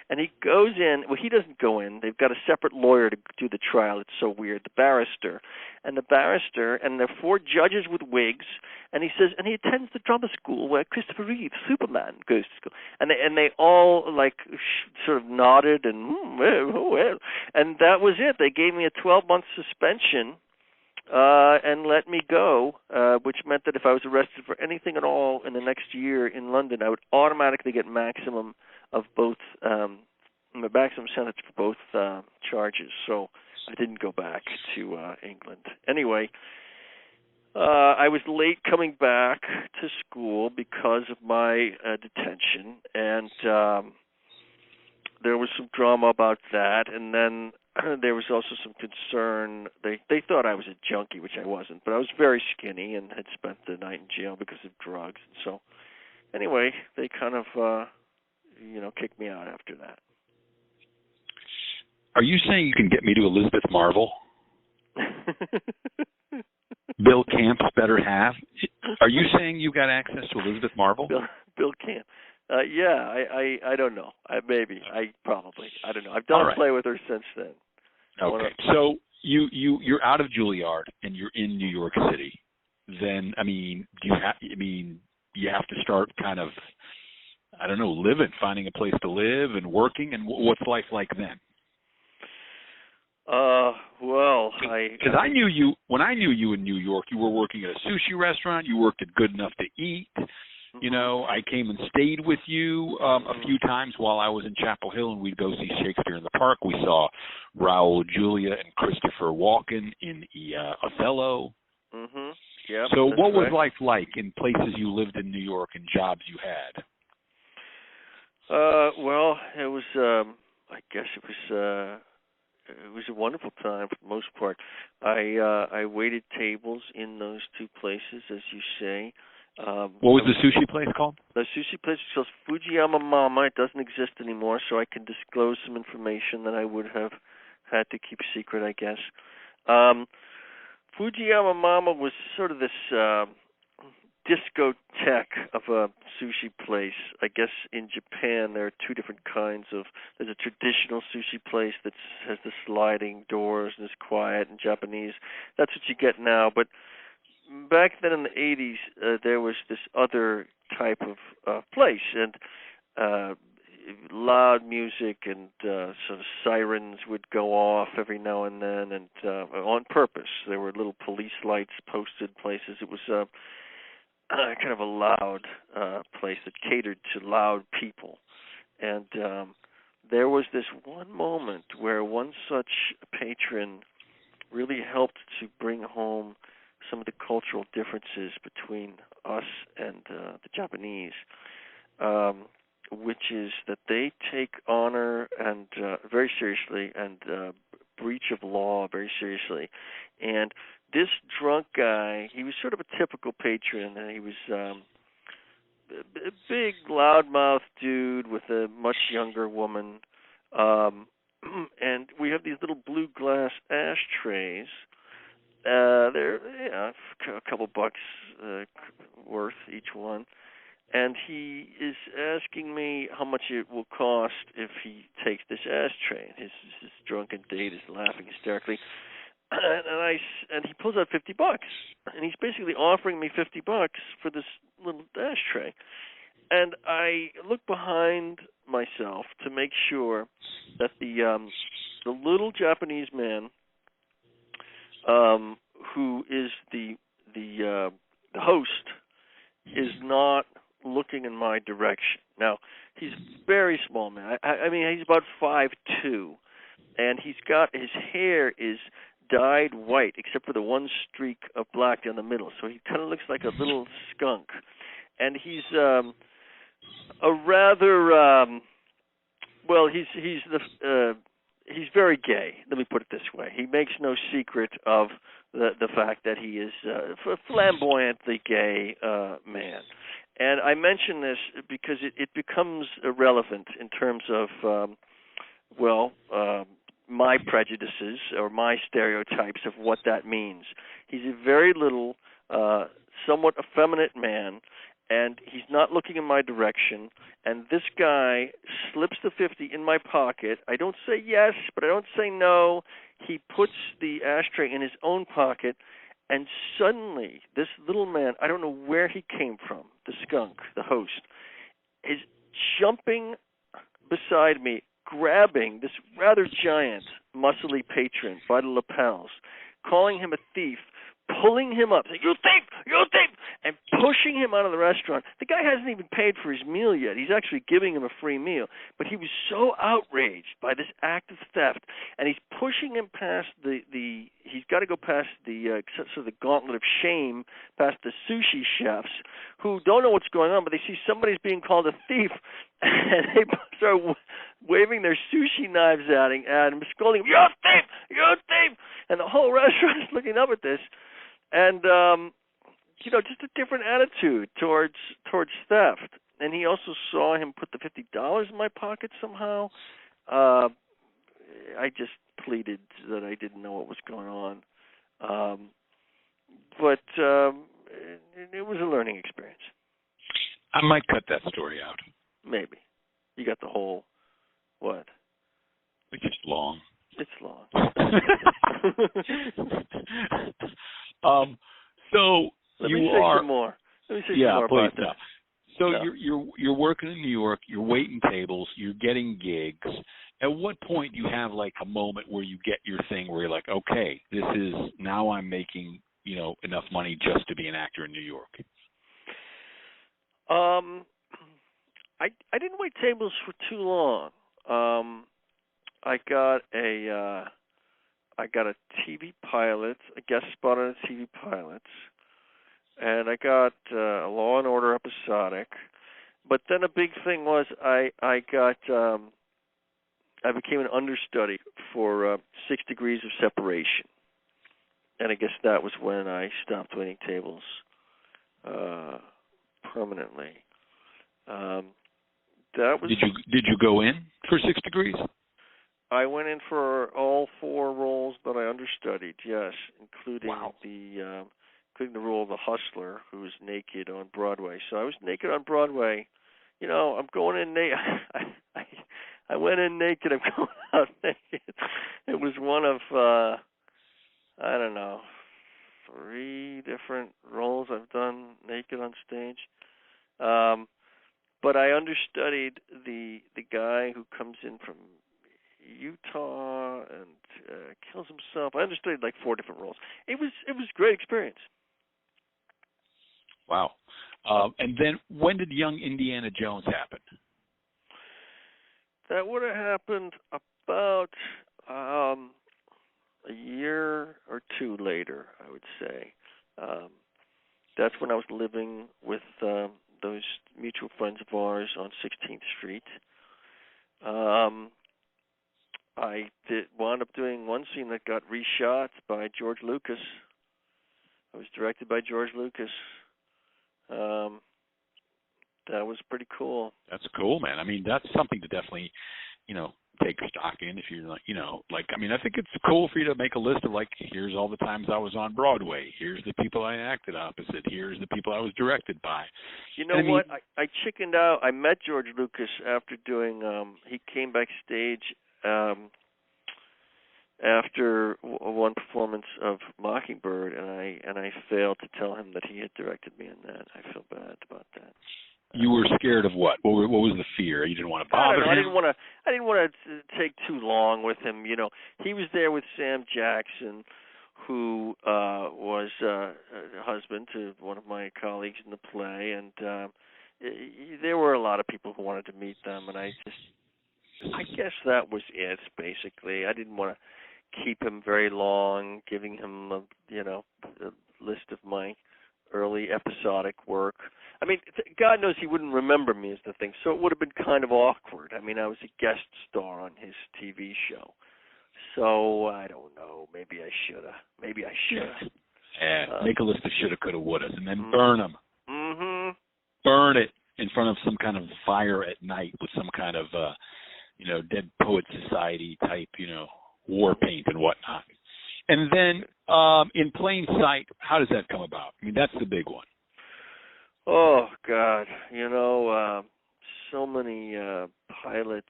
And he goes in. Well, he doesn't go in. They've got a separate lawyer to do the trial. It's so weird. The barrister. And there are 4 judges with wigs. And he says, and he attends the drama school where Christopher Reeve, Superman, goes to school. And they all, like, sort of nodded and, well. And that was it. They gave me a 12-month suspension. And let me go, which meant that if I was arrested for anything at all in the next year in London, I would automatically get maximum sentence for both charges. So I didn't go back to England. Anyway, I was late coming back to school because of my detention, and there was some drama about that, and then there was also some concern. They thought I was a junkie, which I wasn't, but I was very skinny and had spent the night in jail because of drugs. And so, anyway, they kind of, kicked me out after that. Are you saying you can get me to Elizabeth Marvel? Bill Camp's better half? Are you saying you got access to Elizabeth Marvel? Bill Camp. Yeah, I don't know. Maybe. I don't know. I've done play with her since then. Okay. So you're out of Juilliard and you're in New York City. Then you have to start kind of, I don't know, living, finding a place to live and working, and what's life like then? Because I knew you when I knew you in New York. You were working at a sushi restaurant. You worked at Good Enough to Eat. You know, I came and stayed with you a few times while I was in Chapel Hill, and we'd go see Shakespeare in the Park. We saw Raul Julia and Christopher Walken in Othello. Mm-hmm. Yeah. So what was life like in places you lived in New York and jobs you had? Well, it was. I guess it was a wonderful time for the most part. I waited tables in those 2 places, as you say. What was the sushi place called? The sushi place is called Fujiyama Mama. It doesn't exist anymore, so I can disclose some information that I would have had to keep secret, I guess. Fujiyama Mama was sort of this discotheque of a sushi place. I guess in Japan there are 2 different kinds of. There's a traditional sushi place that has the sliding doors and is quiet and Japanese. That's what you get now, but back then in the 80s, there was this other type of place, and loud music and sort of sirens would go off every now and then, and on purpose. There were little police lights posted places. It was kind of a loud place that catered to loud people. And there was this one moment where one such patron really helped to bring home some of the cultural differences between us and the Japanese, which is that they take honor and very seriously, and breach of law very seriously. And this drunk guy, he was sort of a typical patron, and he was a big, loudmouth dude with a much younger woman. And we have these little blue glass ashtrays. They're a couple bucks worth each one, and he is asking me how much it will cost if he takes this ashtray. His drunken date is laughing hysterically, and he pulls out $50, and he's basically offering me $50 for this little ashtray. And I look behind myself to make sure that the the little Japanese man who is the host is not looking in my direction. Now, he's a very small man. I mean, he's about 5'2", and he's got his hair is dyed white except for the one streak of black down the middle. So he kind of looks like a little skunk. And he's a rather he's very gay. Let me put it this way: he makes no secret of the fact that he is a flamboyantly gay man. And I mention this because it becomes irrelevant in terms of my prejudices or my stereotypes of what that means. He's a very little, somewhat effeminate man, and he's not looking in my direction, and this guy slips the 50 in my pocket. I don't say yes, but I don't say no. He puts the ashtray in his own pocket, and suddenly this little man, I don't know where he came from, the skunk, the host, is jumping beside me, grabbing this rather giant, muscly patron by the lapels, calling him a thief, pulling him up, saying, "You thief! You thief!" and pushing him out of the restaurant. The guy hasn't even paid for his meal yet. He's actually giving him a free meal. But he was so outraged by this act of theft, and he's pushing him past he's got to go past the gauntlet of shame, past the sushi chefs who don't know what's going on, but they see somebody's being called a thief, and they start waving their sushi knives at him, scolding him, "You're a thief! You're a thief!" And the whole restaurant is looking up at this. And just a different attitude towards theft. And he also saw him put the $50 in my pocket somehow. I just pleaded that I didn't know what was going on. But it was a learning experience. I might cut that story out. Maybe. You got the whole, what? It's just long. It's long. So Let you me say are. some more. Let me say Yeah, some more please. about that. So Yeah. you're working in New York. You're waiting tables. You're getting gigs. At what point do you have like a moment where you get your thing where you're like, okay, this is now I'm making enough money just to be an actor in New York? I didn't wait tables for too long. I got a TV pilot, a guest spot on a TV pilot, and I got a Law and Order episodic. But then a big thing was I became an understudy for 6 Degrees of Separation, and I guess that was when I stopped waiting tables permanently. That was. Did you go in for 6 Degrees? I went in for all 4 roles that I understudied, yes, including Wow. including the role of the hustler who was naked on Broadway. So I was naked on Broadway. I'm going in naked. I went in naked. I'm going out naked. It was one of 3 different roles I've done naked on stage. But I understudied the guy who comes in from Utah and kills himself. I understudied like 4 different roles. It was a great experience. Wow. And then when did Young Indiana Jones happen? That would have happened about a year or 2 later, I would say. That's when I was living with those mutual friends of ours on 16th Street. I wound up doing one scene that got reshot by George Lucas. I was directed by George Lucas. That was pretty cool. That's cool, man. I mean, that's something to definitely, take stock in if you're like, I think it's cool for you to make a list of like, here's all the times I was on Broadway. Here's the people I acted opposite. Here's the people I was directed by. You know what? I chickened out. I met George Lucas after doing, he came backstage after one performance of Mockingbird, and I failed to tell him that he had directed me in that. I feel bad about that. You were scared of what? What was the fear? You didn't want to bother him? I didn't want to take too long with him. You know, he was there with Sam Jackson, who was a husband to one of my colleagues in the play, and there were a lot of people who wanted to meet them, and I guess that was it, basically. I didn't want to keep him very long, giving him a list of my early episodic work. I mean, God knows he wouldn't remember me as the thing, so it would have been kind of awkward. I mean, I was a guest star on his TV show. So, I don't know. Maybe I should have. Yeah, make a list of shoulda, coulda, wouldas, and then burn them. Mm-hmm. Burn it in front of some kind of fire at night with some kind of, Dead Poet Society type, war paint and whatnot. And then in plain sight, how does that come about? I mean, that's the big one. Oh, God. So many pilots,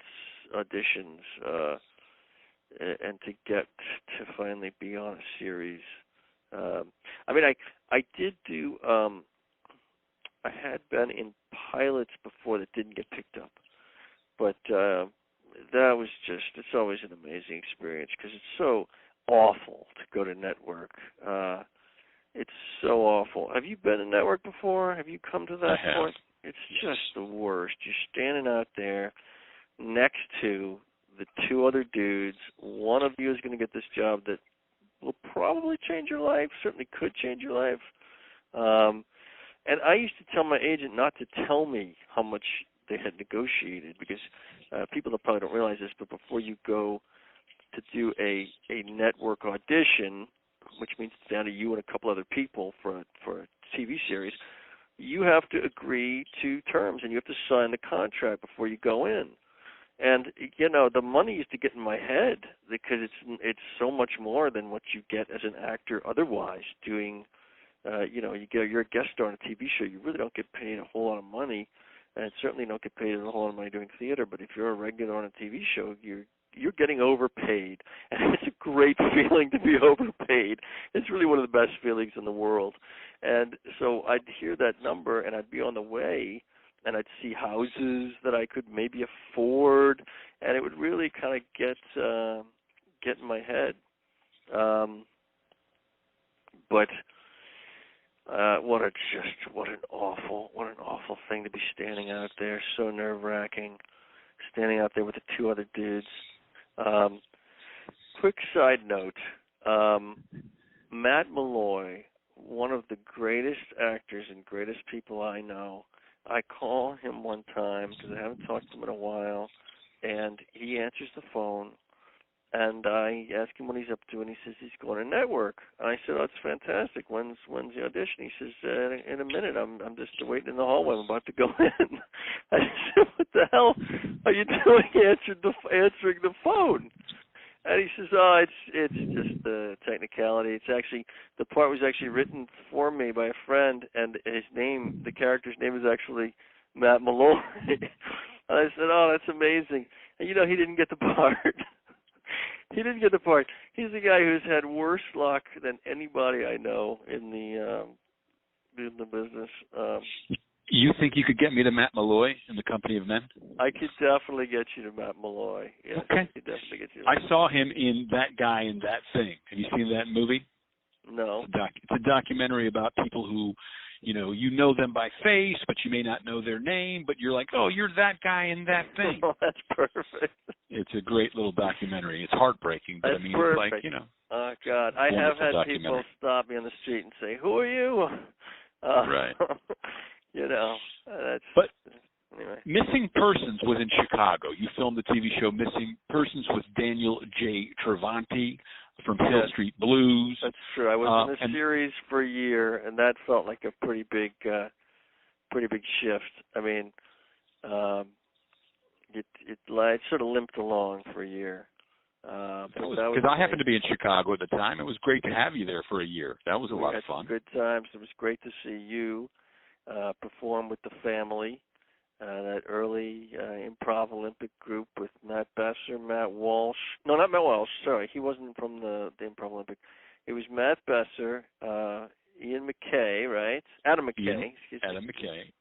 auditions, and to get to finally be on a series. I did do, I had been in pilots before that didn't get picked up. But that was it's always an amazing experience because it's so awful to go to network. It's so awful. Have you been in network before? Have you come to that point? It's just the worst. You're standing out there next to the two other dudes. One of you is going to get this job that will probably change your life, certainly could change your life. And I used to tell my agent not to tell me how much they had negotiated because people that probably don't realize this, but before you go to do a network audition, which means it's down to you and a couple other people for a TV series, you have to agree to terms and you have to sign the contract before you go in. And the money used to get in my head because it's so much more than what you get as an actor otherwise doing. You're a guest star on a TV show. You really don't get paid a whole lot of money, and certainly don't get paid a whole lot of money doing theater. But if you're a regular on a TV show, you're getting overpaid, and it's a great feeling to be overpaid. It's really one of the best feelings in the world. And so I'd hear that number, and I'd be on the way, and I'd see houses that I could maybe afford, and it would really kind of get in my head. But what an awful thing to be standing out there, so nerve-wracking, standing out there with the two other dudes. Quick side note, Matt Malloy, one of the greatest actors and greatest people I know, I call him one time because I haven't talked to him in a while, and he answers the phone, and I ask him what he's up to, and he says he's going to network. And I said, "Oh, it's fantastic. When's the audition?" He says, "In a minute. I'm just waiting in the hallway. I'm about to go in." I said, "What the hell are you doing answering the phone?" And he says, "Oh, it's just the technicality. It's actually the part was actually written for me by a friend, and the character's name is actually Matt Malloy." And I said, "Oh, that's amazing." And he didn't get the part. He didn't get the part. He's the guy who's had worse luck than anybody I know in the business. You think you could get me to Matt Malloy in The Company of Men? I could definitely get you to Matt Malloy. Yes, okay. I could definitely get you to I saw him in That Guy in That Thing. Have you seen that movie? No. It's a documentary about people who, you know them by face, but you may not know their name, but you're like, oh, you're that guy in that thing. Oh, that's perfect. It's a great little documentary. It's heartbeaking, but that's perfect. It's like, oh, God. I have had people stop me on the street and say, "Who are you?" Right. But anyway. Missing Persons was in Chicago. You filmed the TV show Missing Persons with Daniel J. Travanti from Hill Street Blues. That's true. I was in a series for a year, and that felt like a pretty big shift. I mean, it sort of limped along for a year. Because I happened to be in Chicago at the time. It was great to have you there for a year. That was a lot of fun. Good times. It was great to see you perform with the family. That early improv Olympic group with Matt Besser, Matt Walsh. No, not Matt Walsh. Sorry, he wasn't from the improv Olympic. It was Matt Besser, Ian McKay, right? Adam McKay. Adam McKay.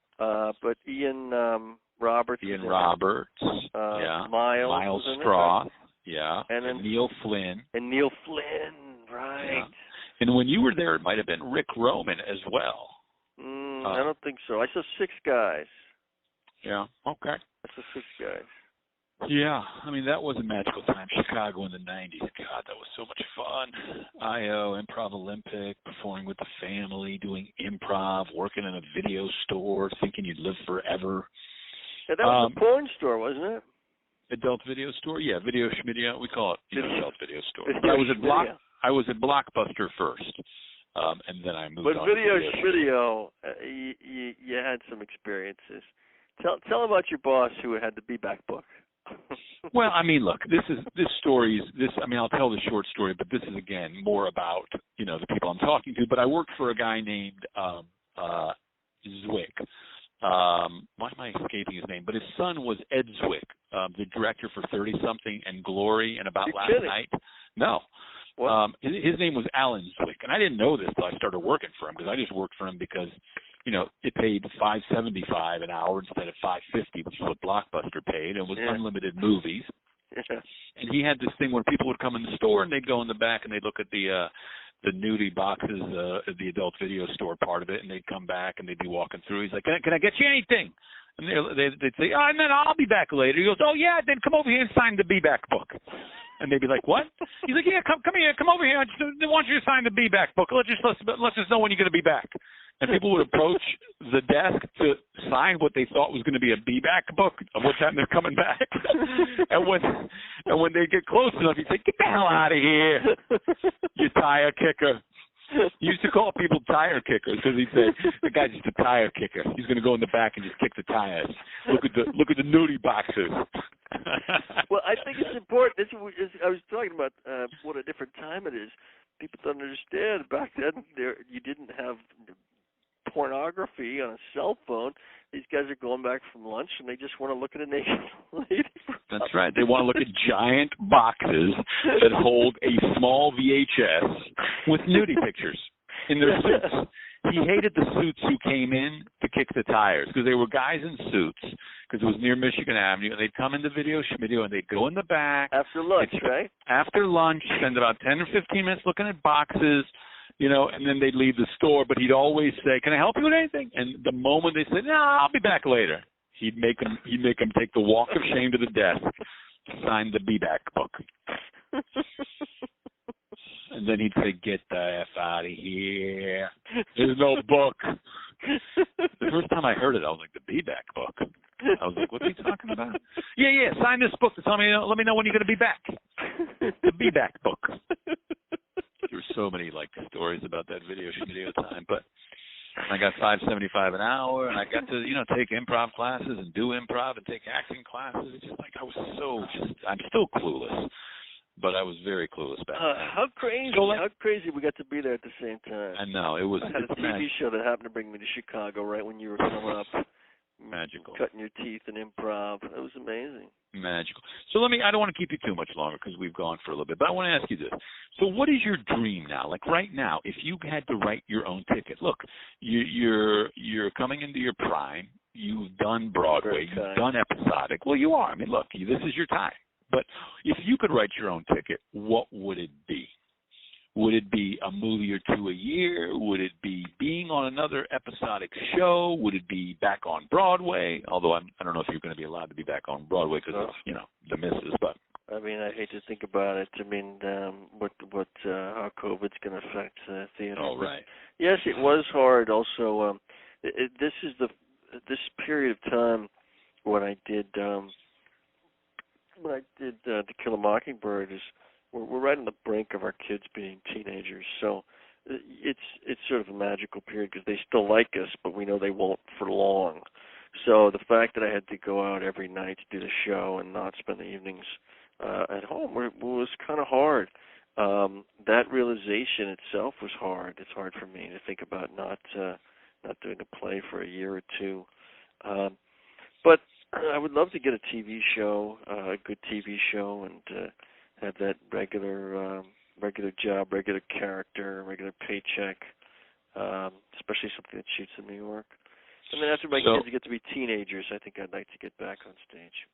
But Ian Roberts. Ian Roberts. Miles Stroth. Yeah. And then Neil Flynn. And Neil Flynn, right. Yeah. And when you were there, it might have been Rick Roman as well. I don't think so. I saw 6 guys. Yeah, okay. I saw 6 guys. Yeah, I mean, that was a magical time. Chicago in the 90s. God, that was so much fun. IO, Improv Olympic, performing with the family, doing improv, working in a video store, thinking you'd live forever. Yeah, that was the porn store, wasn't it? Adult video store? Yeah, Video Schmidia. We call it adult video store. Video I was at Blockbuster first, and then I moved on. But Video Schmidia, you had some experiences. Tell about your boss who had the Be Back book. Well, I mean, look, I'll tell the short story, but this is, again, more about, the people I'm talking to. But I worked for a guy named Zwick. Why am I escaping his name? But his son was Ed Zwick, the director for 30-something and Glory and About Last Night. No. What? His name was Alan Zwick, and I didn't know this till I started working for him, because I just worked for him because it paid $5.75 an hour instead of $5.50, which is what Blockbuster paid, and was unlimited movies. Yeah. And he had this thing where people would come in the store and they'd go in the back and they'd look at the nudie boxes, the adult video store part of it, and they'd come back and they'd be walking through. He's like, "Can I get you anything?" And they'd say, "Oh, and then I'll be back later." He goes, "Oh yeah, then come over here and sign the Be Back book." And they'd be like, "What?" He's like, "Yeah, come here, come over here. I want you to sign the Be Back book. Let's just know when you're going to be back." And people would approach the desk to sign what they thought was going to be a Be Back book of what time they're coming back. and when they get close enough, he'd say, "Get the hell out of here, you tire kicker." He used to call people tire kickers because he'd say, "The guy's just a tire kicker. He's going to go in the back and just kick the tires. Look at the nudie boxes." Well, I think it's important. I was talking about what a different time it is. People don't understand. Back then, you didn't have pornography on a cell phone. These guys are going back from lunch and they just want to look at a naked lady. That's right. They want to look at giant boxes that hold a small VHS with nudie pictures in their suits. He hated the suits who came in to kick the tires because they were guys in suits because it was near Michigan Avenue, and they'd come into Video Schmidio and they'd go in the back. After lunch, right? After lunch, spend about 10 or 15 minutes looking at boxes, and then they'd leave the store, but he'd always say, "Can I help you with anything?" And the moment they said, "No, I'll be back later," he'd make them take the walk of shame to the desk, sign the Be Back book. And then he'd say, "Get the F out of here. There's no book." The first time I heard it, I was like, "The Be Back book?" I was like, "What's he talking about?" Yeah, sign this book to let me know when you're going to be back. The Be Back book. There were so many stories about that Video Schmidio time, but I got $5.75 an hour, and I got to take improv classes and do improv and take acting classes. It's just I was I'm still clueless, but I was very clueless back then. How crazy we got to be there at the same time. I know it was. I had a TV show that happened to bring me to Chicago right when you were coming up. Magical. Cutting your teeth in improv. It was amazing. Magical. So I don't want to keep you too much longer because we've gone for a little bit, but I want to ask you this. So what is your dream now? Right now, if you had to write your own ticket, look, you're coming into your prime. You've done Broadway. You've done episodic. Well, you are. I mean, look, this is your time. But if you could write your own ticket, what would it be? Would it be a movie or two a year? Would it be being on another episodic show? Would it be back on Broadway? Although I don't know if you're going to be allowed to be back on Broadway because of the misses. But I mean, I hate to think about it. I mean, how COVID's going to affect theater. Oh, right. Yes, it was hard. Also, this period of time when I did To Kill a Mockingbird is. We're right on the brink of our kids being teenagers, so it's sort of a magical period because they still like us, but we know they won't for long. So the fact that I had to go out every night to do the show and not spend the evenings at home was kind of hard. That realization itself was hard. It's hard for me to think about not doing a play for a year or two. But I would love to get a TV show, a good TV show, and have that regular job, regular character, regular paycheck, especially something that shoots in New York. And then after my kids get to be teenagers, I think I'd like to get back on stage.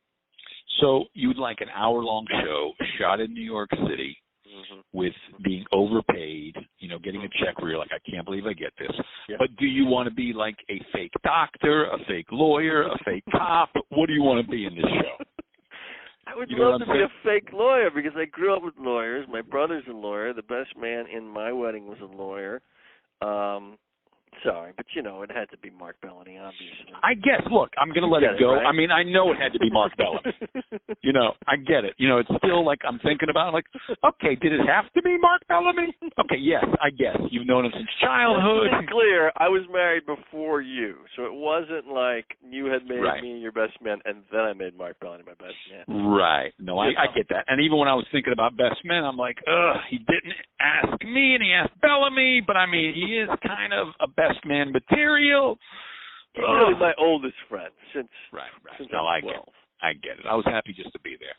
So you'd like an hour-long show shot in New York City with being overpaid, getting a check where you're like, I can't believe I get this. Yeah. But do you want to be like a fake doctor, a fake lawyer, a fake cop? What do you want to be in this show? I would love to be a fake lawyer because I grew up with lawyers. My brother's a lawyer. The best man in my wedding was a lawyer. Sorry, but it had to be Mark Bellamy, obviously. I guess. Look, I'm going to let it go. Right? I mean, I know it had to be Mark Bellamy. I get it. It's still like I'm thinking about it, like, okay, did it have to be Mark Bellamy? Okay, yes, I guess. You've known him since childhood. To be clear, I was married before you, so it wasn't like you had made me your best man, and then I made Mark Bellamy my best man. Right. No, I get that. And even when I was thinking about best men, I'm like, he didn't ask me, and he asked Bellamy, but I mean, he is kind of a best man material. He's really my oldest friend since since no, I get it. I was happy just to be there.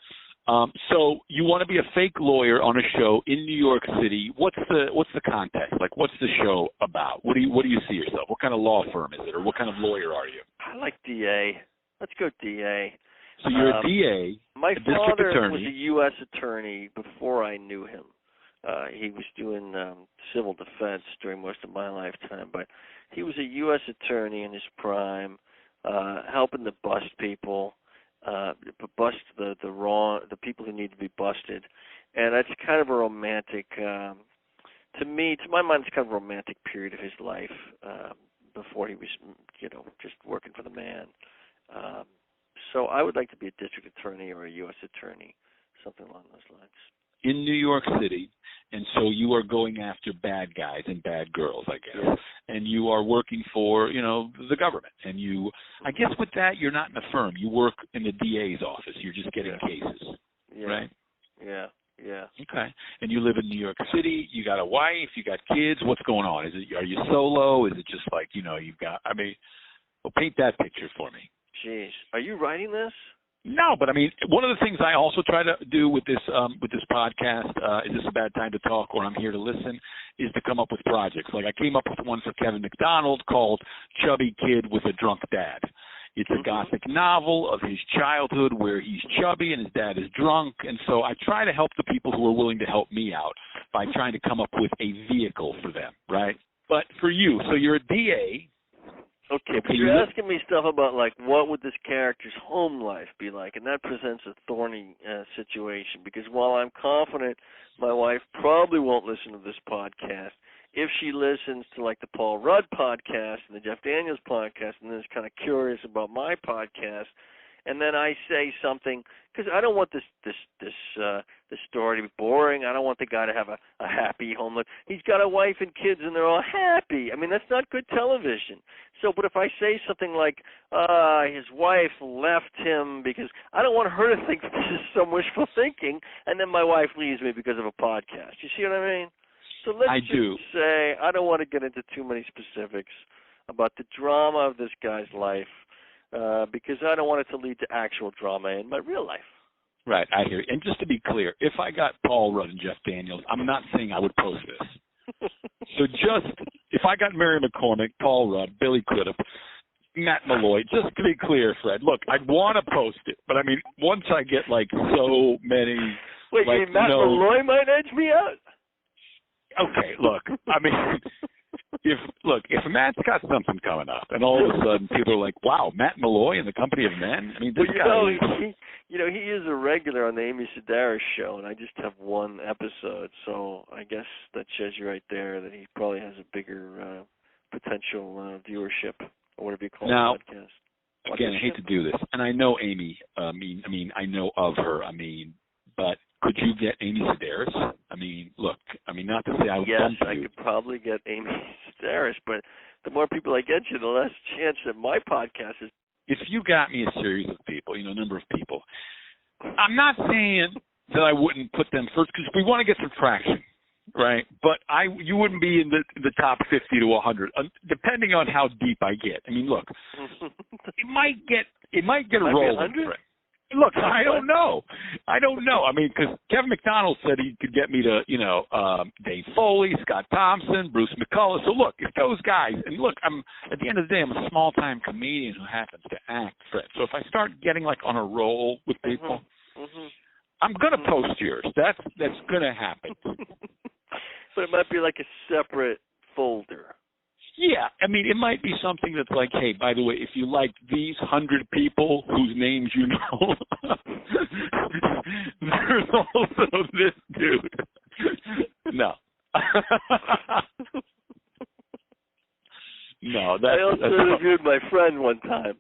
So you want to be a fake lawyer on a show in New York City. What's the context? Like, what's the show about? What do you see yourself? What kind of law firm is it, or what kind of lawyer are you? I like DA. Let's go DA. So you're a DA. My father was a U.S. attorney before I knew him. He was doing civil defense during most of my lifetime, but he was a U.S. attorney in his prime, helping to bust people, bust the people who need to be busted, and that's kind of a romantic. To my mind, it's kind of a romantic period of his life before he was, just working for the man. So I would like to be a district attorney or a U.S. attorney, something along those lines. In New York City, and so you are going after bad guys and bad girls, I guess, and you are working for, the government, and I guess with that, you're not in a firm. You work in the DA's office. You're just getting cases, right? Yeah. Okay. And you live in New York City. You got a wife. You got kids. What's going on? Are you solo? Is it just like, you've got, paint that picture for me. Jeez. Are you writing this? No, but I mean, one of the things I also try to do with this podcast, Is This a Bad Time to Talk, or I'm Here to Listen, is to come up with projects. Like I came up with one for Kevin McDonald called Chubby Kid with a Drunk Dad. It's a gothic novel of his childhood where he's chubby and his dad is drunk, and so I try to help the people who are willing to help me out by trying to come up with a vehicle for them, right? But for you, so you're a DA. Okay, but you're asking me stuff about, like, what would this character's home life be like, and that presents a thorny situation, because while I'm confident my wife probably won't listen to this podcast, if she listens to, like, the Paul Rudd podcast and the Jeff Daniels podcast and then is kind of curious about my podcast, and then I say something, because I don't want this story to be boring. I don't want the guy to have a happy home life. He's got a wife and kids, and they're all happy. I mean, that's not good television. So, but if I say something like his wife left him because I don't want her to think this is some wishful thinking, and then my wife leaves me because of a podcast. You see what I mean? So let's say I don't want to get into too many specifics about the drama of this guy's life. Because I don't want it to lead to actual drama in my real life. Right, I hear you. And just to be clear, if I got Paul Rudd and Jeff Daniels, I'm not saying I would post this. So if I got Mary McCormick, Paul Rudd, Billy Crudup, Matt Malloy, just to be clear, Fred, look, I'd want to post it, but I mean, once I get like so many... Wait, you mean Matt Malloy might edge me out? Okay, look, I mean... If Matt's got something coming up, and all of a sudden people are like, "Wow, Matt Malloy in the company of men." I mean, this guy. He is a regular on the Amy Sedaris show, and I just have one episode, so I guess that shows you right there that he probably has a bigger potential viewership, or whatever you call it. Now, again, I hate to do this, and I know Amy. I know of her. But could you get Amy Sedaris? Look, not to say I would Yes, I could probably get Amy Sedaris, but the more people I get you, the less chance that my podcast is. If you got me a series of people, a number of people, I'm not saying that I wouldn't put them first because we want to get some traction, right? But you wouldn't be in the top 50 to 100, depending on how deep I get. Look, it might get a roll. Look, I don't know. I mean, because Kevin McDonald said he could get me to, Dave Foley, Scott Thompson, Bruce McCullough. So look, if those guys, and look, at the end of the day, I'm a small-time comedian who happens to act, Fred. So if I start getting like on a roll with people, I'm gonna post yours. That's gonna happen. But it might be like a separate folder. Yeah, I mean, it might be something that's like, hey, by the way, if you like these 100 people whose names you know, there's also this dude. No. No, that's... I also interviewed my friend one time.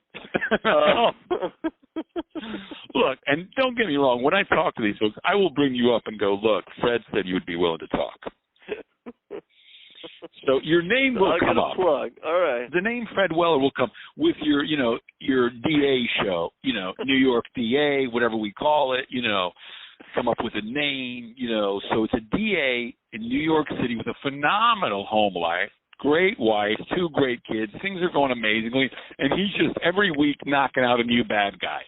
Look, and don't get me wrong, when I talk to these folks, I will bring you up and go, look, Fred said you would be willing to talk. So your name will come up. Plug. All right. The name Fred Weller will come with your DA show, New York DA, whatever we call it, come up with a name, so it's a DA in New York City with a phenomenal home life, great wife, 2 great kids, things are going amazingly, and he's just every week knocking out a new bad guy.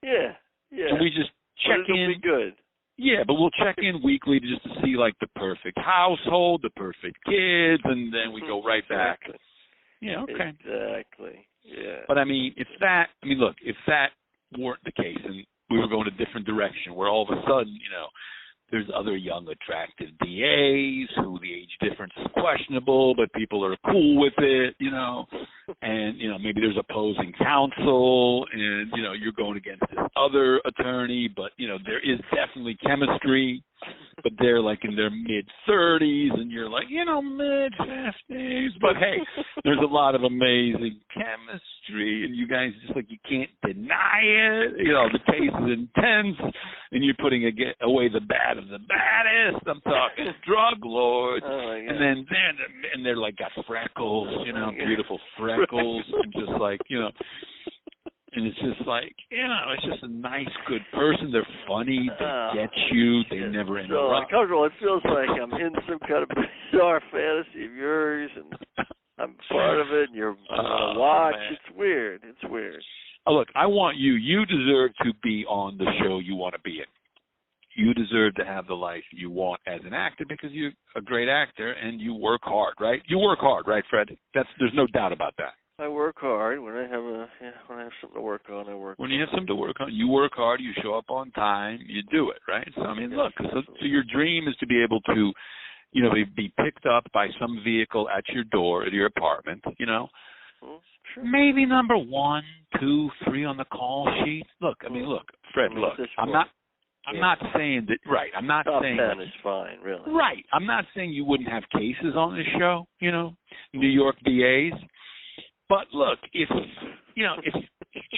Yeah. And we just check in. It'll be good. Yeah, but we'll check in weekly just to see like the perfect household, the perfect kids, and then we go right back. Yeah, okay. Exactly. Yeah. But I mean, if that weren't the case and we were going a different direction where all of a sudden, there's other young, attractive DAs who the age difference is questionable, but people are cool with it, and, maybe there's opposing counsel and, you're going against this other attorney, but, there is definitely chemistry, but they're like in their mid-30s and you're like, mid-50s, but hey, there's a lot of amazing chemistry and you guys just like, you can't deny it. The case is intense and you're putting away the bad of the baddest. I'm talking drug lords. And then they're like got freckles, beautiful freckles and just like, and it's just like, it's just a nice, good person. They're funny. They get you. They never interrupt. So uncomfortable. It feels like I'm in some kind of bizarre fantasy of yours, and I'm part of it, and you're on a watch. Man. It's weird. Look, I want you. You deserve to be on the show you want to be in. You deserve to have the life you want as an actor because you're a great actor and you work hard, right? You work hard, right, Fred? There's no doubt about that. I work hard. When I have something to work on, I work. When you have something to work on, you work hard. You show up on time. You do it, right? So I mean, look. So your dream is to be able to, be picked up by some vehicle at your door at your apartment. Sure. Maybe number 1, 2, 3 on the call sheet. Look, Fred. Look, I'm not saying that. Right. I'm not saying that is fine, really. Right. I'm not saying you wouldn't have cases on this show. New York DAs. But look, if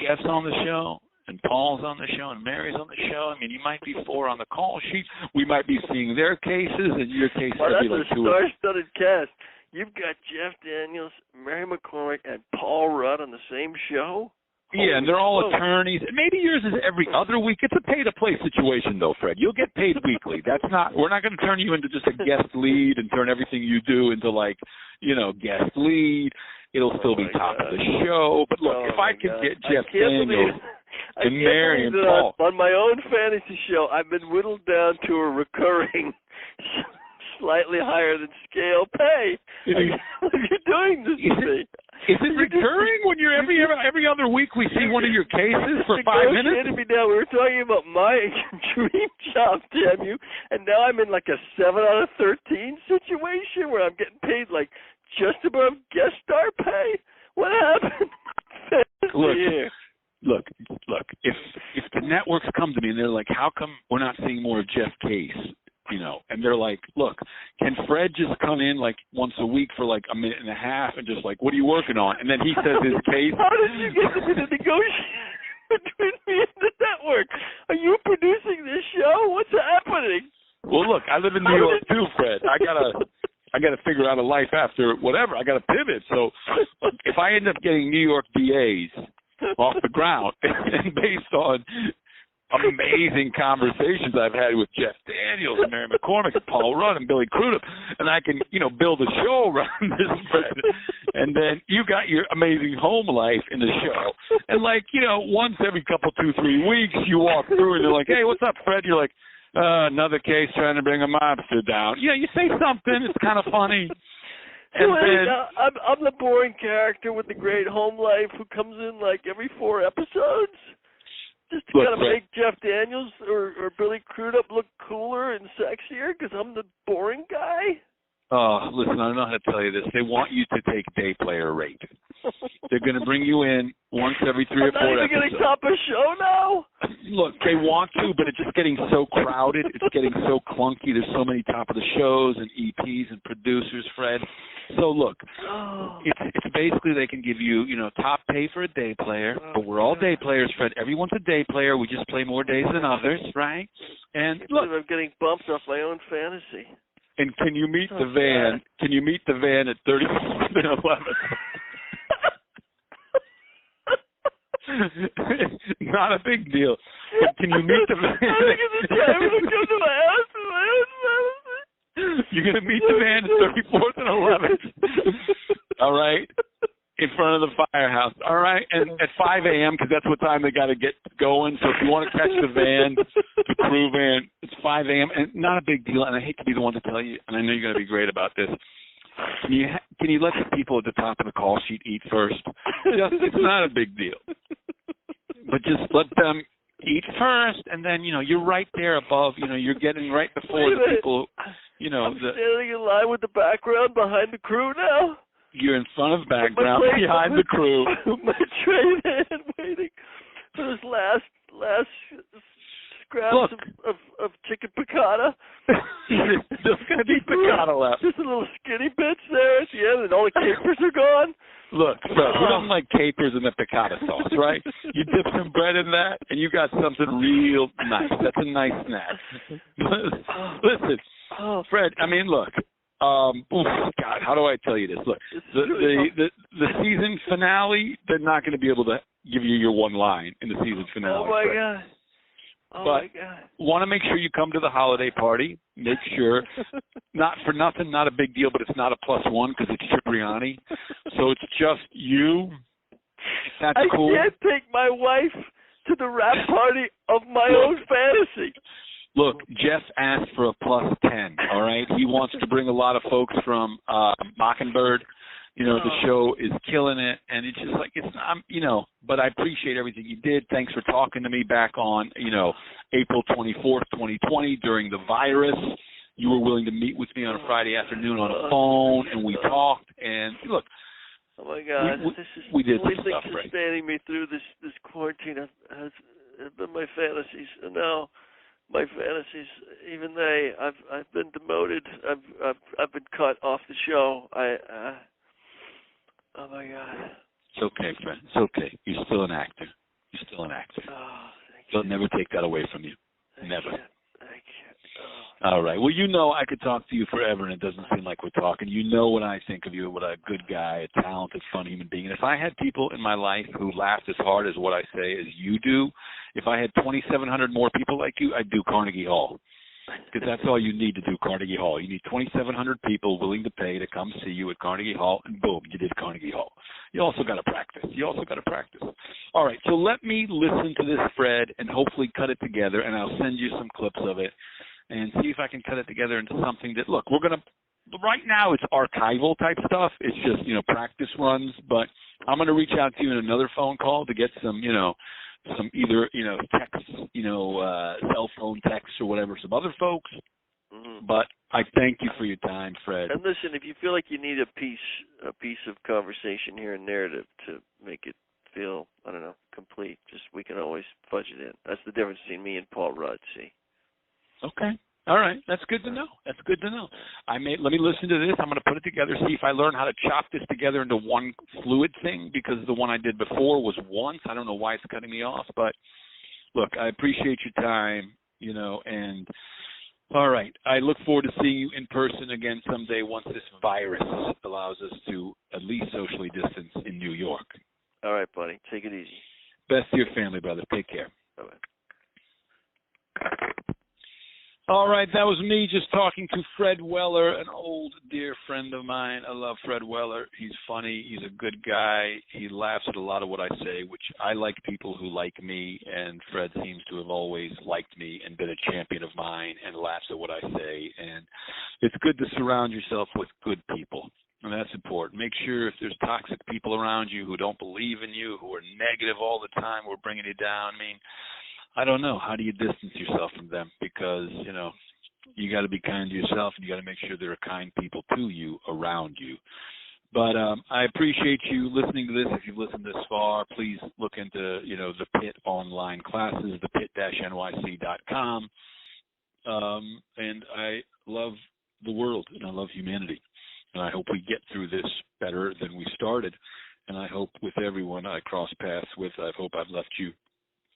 Jeff's on the show and Paul's on the show and Mary's on the show, I mean, you might be 4 on the call sheet. We might be seeing their cases, and your case would be like 2. That's a star-studded cast. You've got Jeff Daniels, Mary McCormick, and Paul Rudd on the same show? Yeah, and they're all attorneys. Maybe yours is every other week. It's a pay-to-play situation, though, Fred. You'll get paid weekly. We're not going to turn you into just a guest lead and turn everything you do into like, guest lead. It'll still be top of the show. But look, if I could get Jeff Daniels and Mary and Paul. On my own fantasy show, I've been whittled down to a recurring, slightly higher than scale pay. What are you doing this to me? Is it recurring when you're every other week we see one of your cases for 5 minutes? Me down. We were talking about my dream job, damn you, and now I'm in like a 7 out of 13 situation where I'm getting paid like just above guest star pay. What happened? Look. If the networks come to me and they're like, how come we're not seeing more of Jeff Case? And they're like, look, can Fred just come in like once a week for like a minute and a half and just like, what are you working on? And then he says his case. How did you get to be the negotiator between me and the network? Are you producing this show? What's happening? Well, look, I live in New York too, Fred. I gotta figure out a life after whatever. I gotta pivot. So if I end up getting New York DAs off the ground and based on amazing conversations I've had with Jeff Daniels and Mary McCormick and Paul Rudd and Billy Crudup, and I can, build a show around this, Fred. And then you got your amazing home life in the show. And once every couple, 2-3 weeks, you walk through and they're like, hey, what's up, Fred? You're like, another case trying to bring a mobster down. You say something. It's kind of funny. And then, I'm the boring character with the great home life who comes in every 4 episodes just to kind of make Jeff Daniels or Billy Crudup look cooler and sexier because I'm the boring guy. Oh, listen, I don't know how to tell you this. They want you to take day player rate. They're going to bring you in once every 3 or 4 episodes. I'm not even going to top a show now? Look, they want to, but it's just getting so crowded. It's getting so clunky. There's so many top of the shows and EPs and producers, Fred. So, look, it's basically they can give you, top pay for a day player, but we're all day players, Fred. Everyone's a day player. We just play more days than others, right? And look, I'm getting bumped off my own fantasy. And can you meet the van? Can you meet the van at 34th and 11th? Not a big deal. But can you meet the van? You're going to meet the van at 34th and 11th. All right? In front of the firehouse. All right? And at 5 a.m., because that's what time they got to get going. So if you want to catch the van, the crew van, it's 5 a.m. And not a big deal. And I hate to be the one to tell you, and I know you're going to be great about this. Can you let the people at the top of the call sheet eat first? It's not a big deal. But just let them eat first, and then, you're right there above. You're getting right before the people, I'm standing in line with the background behind the crew now? You're in front of background behind the crew. My train hand waiting for this last scraps of chicken piccata. There's going to be piccata left. Just a little skinny bits there at the end, and all the capers are gone. Look, we don't like capers in the piccata sauce, right? You dip some bread in that, and you got something real nice. That's a nice snack. Listen, Fred, look. God, how do I tell you this? Look, the season finale, they're not going to be able to give you your one line in the season finale. Oh, my God. My God. Want to make sure you come to the holiday party. Make sure, not for nothing, not a big deal, but it's not a +1 because it's Cipriani. So it's just you. That's cool. I can't take my wife to the wrap party of my own fantasy. Look, Jeff asked for a +10, all right? He wants to bring a lot of folks from Mockingbird. The show is killing it, and it's just it's not, but I appreciate everything you did. Thanks for talking to me back on, April 24th, 2020 during the virus. You were willing to meet with me on a Friday afternoon on a phone, and we talked, and look. Oh, my God. We did the only some thing stuff, right? sustaining me through this quarantine has been my fantasies, and now my fantasies, even I've been demoted. I've been cut off the show. Oh my God. It's okay, friend. It's okay. You're still an actor. Oh, thank you. They'll never take that away from you. Never. Thank you. All right. Well, I could talk to you forever, and it doesn't seem like we're talking. What I think of you, what a good guy, a talented, fun human being. And if I had people in my life who laughed as hard as what I say as you do, if I had 2,700 more people like you, I'd do Carnegie Hall. Because that's all you need to do Carnegie Hall. You need 2,700 people willing to pay to come see you at Carnegie Hall, and boom, you did Carnegie Hall. You also got to practice. All right, so let me listen to this, Fred, and hopefully cut it together, and I'll send you some clips of it and see if I can cut it together into something that, look, we're going to, right now it's archival type stuff. It's just, practice runs, but I'm going to reach out to you in another phone call to get some, some either, text, cell phone text or whatever, some other folks. Mm-hmm. But I thank you for your time, Fred. And listen, if you feel like you need a piece of conversation here and there to make it feel, I don't know, complete, we can always fudge it in. That's the difference between me and Paul Rudd, see? Okay. All right. That's good to know. Let me listen to this. I'm going to put it together, see if I learn how to chop this together into one fluid thing, because the one I did before was once. I don't know why it's cutting me off, but look, I appreciate your time, and all right. I look forward to seeing you in person again someday once this virus allows us to at least socially distance in New York. All right, buddy. Take it easy. Best to your family, brother. Take care. Bye-bye. All right, that was me just talking to Fred Weller, an old dear friend of mine. I love Fred Weller. He's funny. He's a good guy. He laughs at a lot of what I say, which I like people who like me, and Fred seems to have always liked me and been a champion of mine and laughs at what I say. And it's good to surround yourself with good people, and that's important. Make sure if there's toxic people around you who don't believe in you, who are negative all the time, who are bringing you down, I mean, I don't know. How do you distance yourself from them? Because, you got to be kind to yourself, and you got to make sure there are kind people to you around you. But I appreciate you listening to this. If you've listened this far, please look into, the PIT online classes, thepit-nyc.com. And I love the world, and I love humanity. And I hope we get through this better than we started. And I hope with everyone I cross paths with, I hope I've left you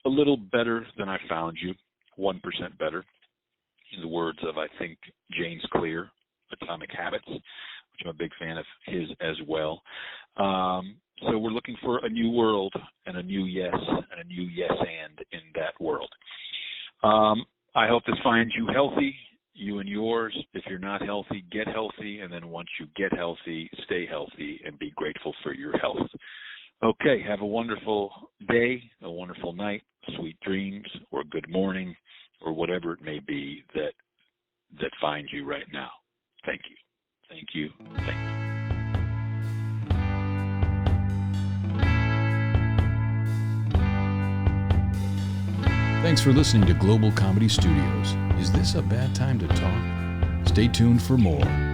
a little better than I found you, 1% better, in the words of, I think, James Clear, Atomic Habits, which I'm a big fan of his as well. So we're looking for a new world and a new yes and a new yes and in that world. I hope this finds you healthy, you and yours. If you're not healthy, get healthy, and then once you get healthy, stay healthy and be grateful for your health. Okay, have a wonderful day, a wonderful night, sweet dreams, or good morning, or whatever it may be that finds you right now. Thank you. Thank you. Thank you. Thanks for listening to Global Comedy Studios. Is this a bad time to talk? Stay tuned for more.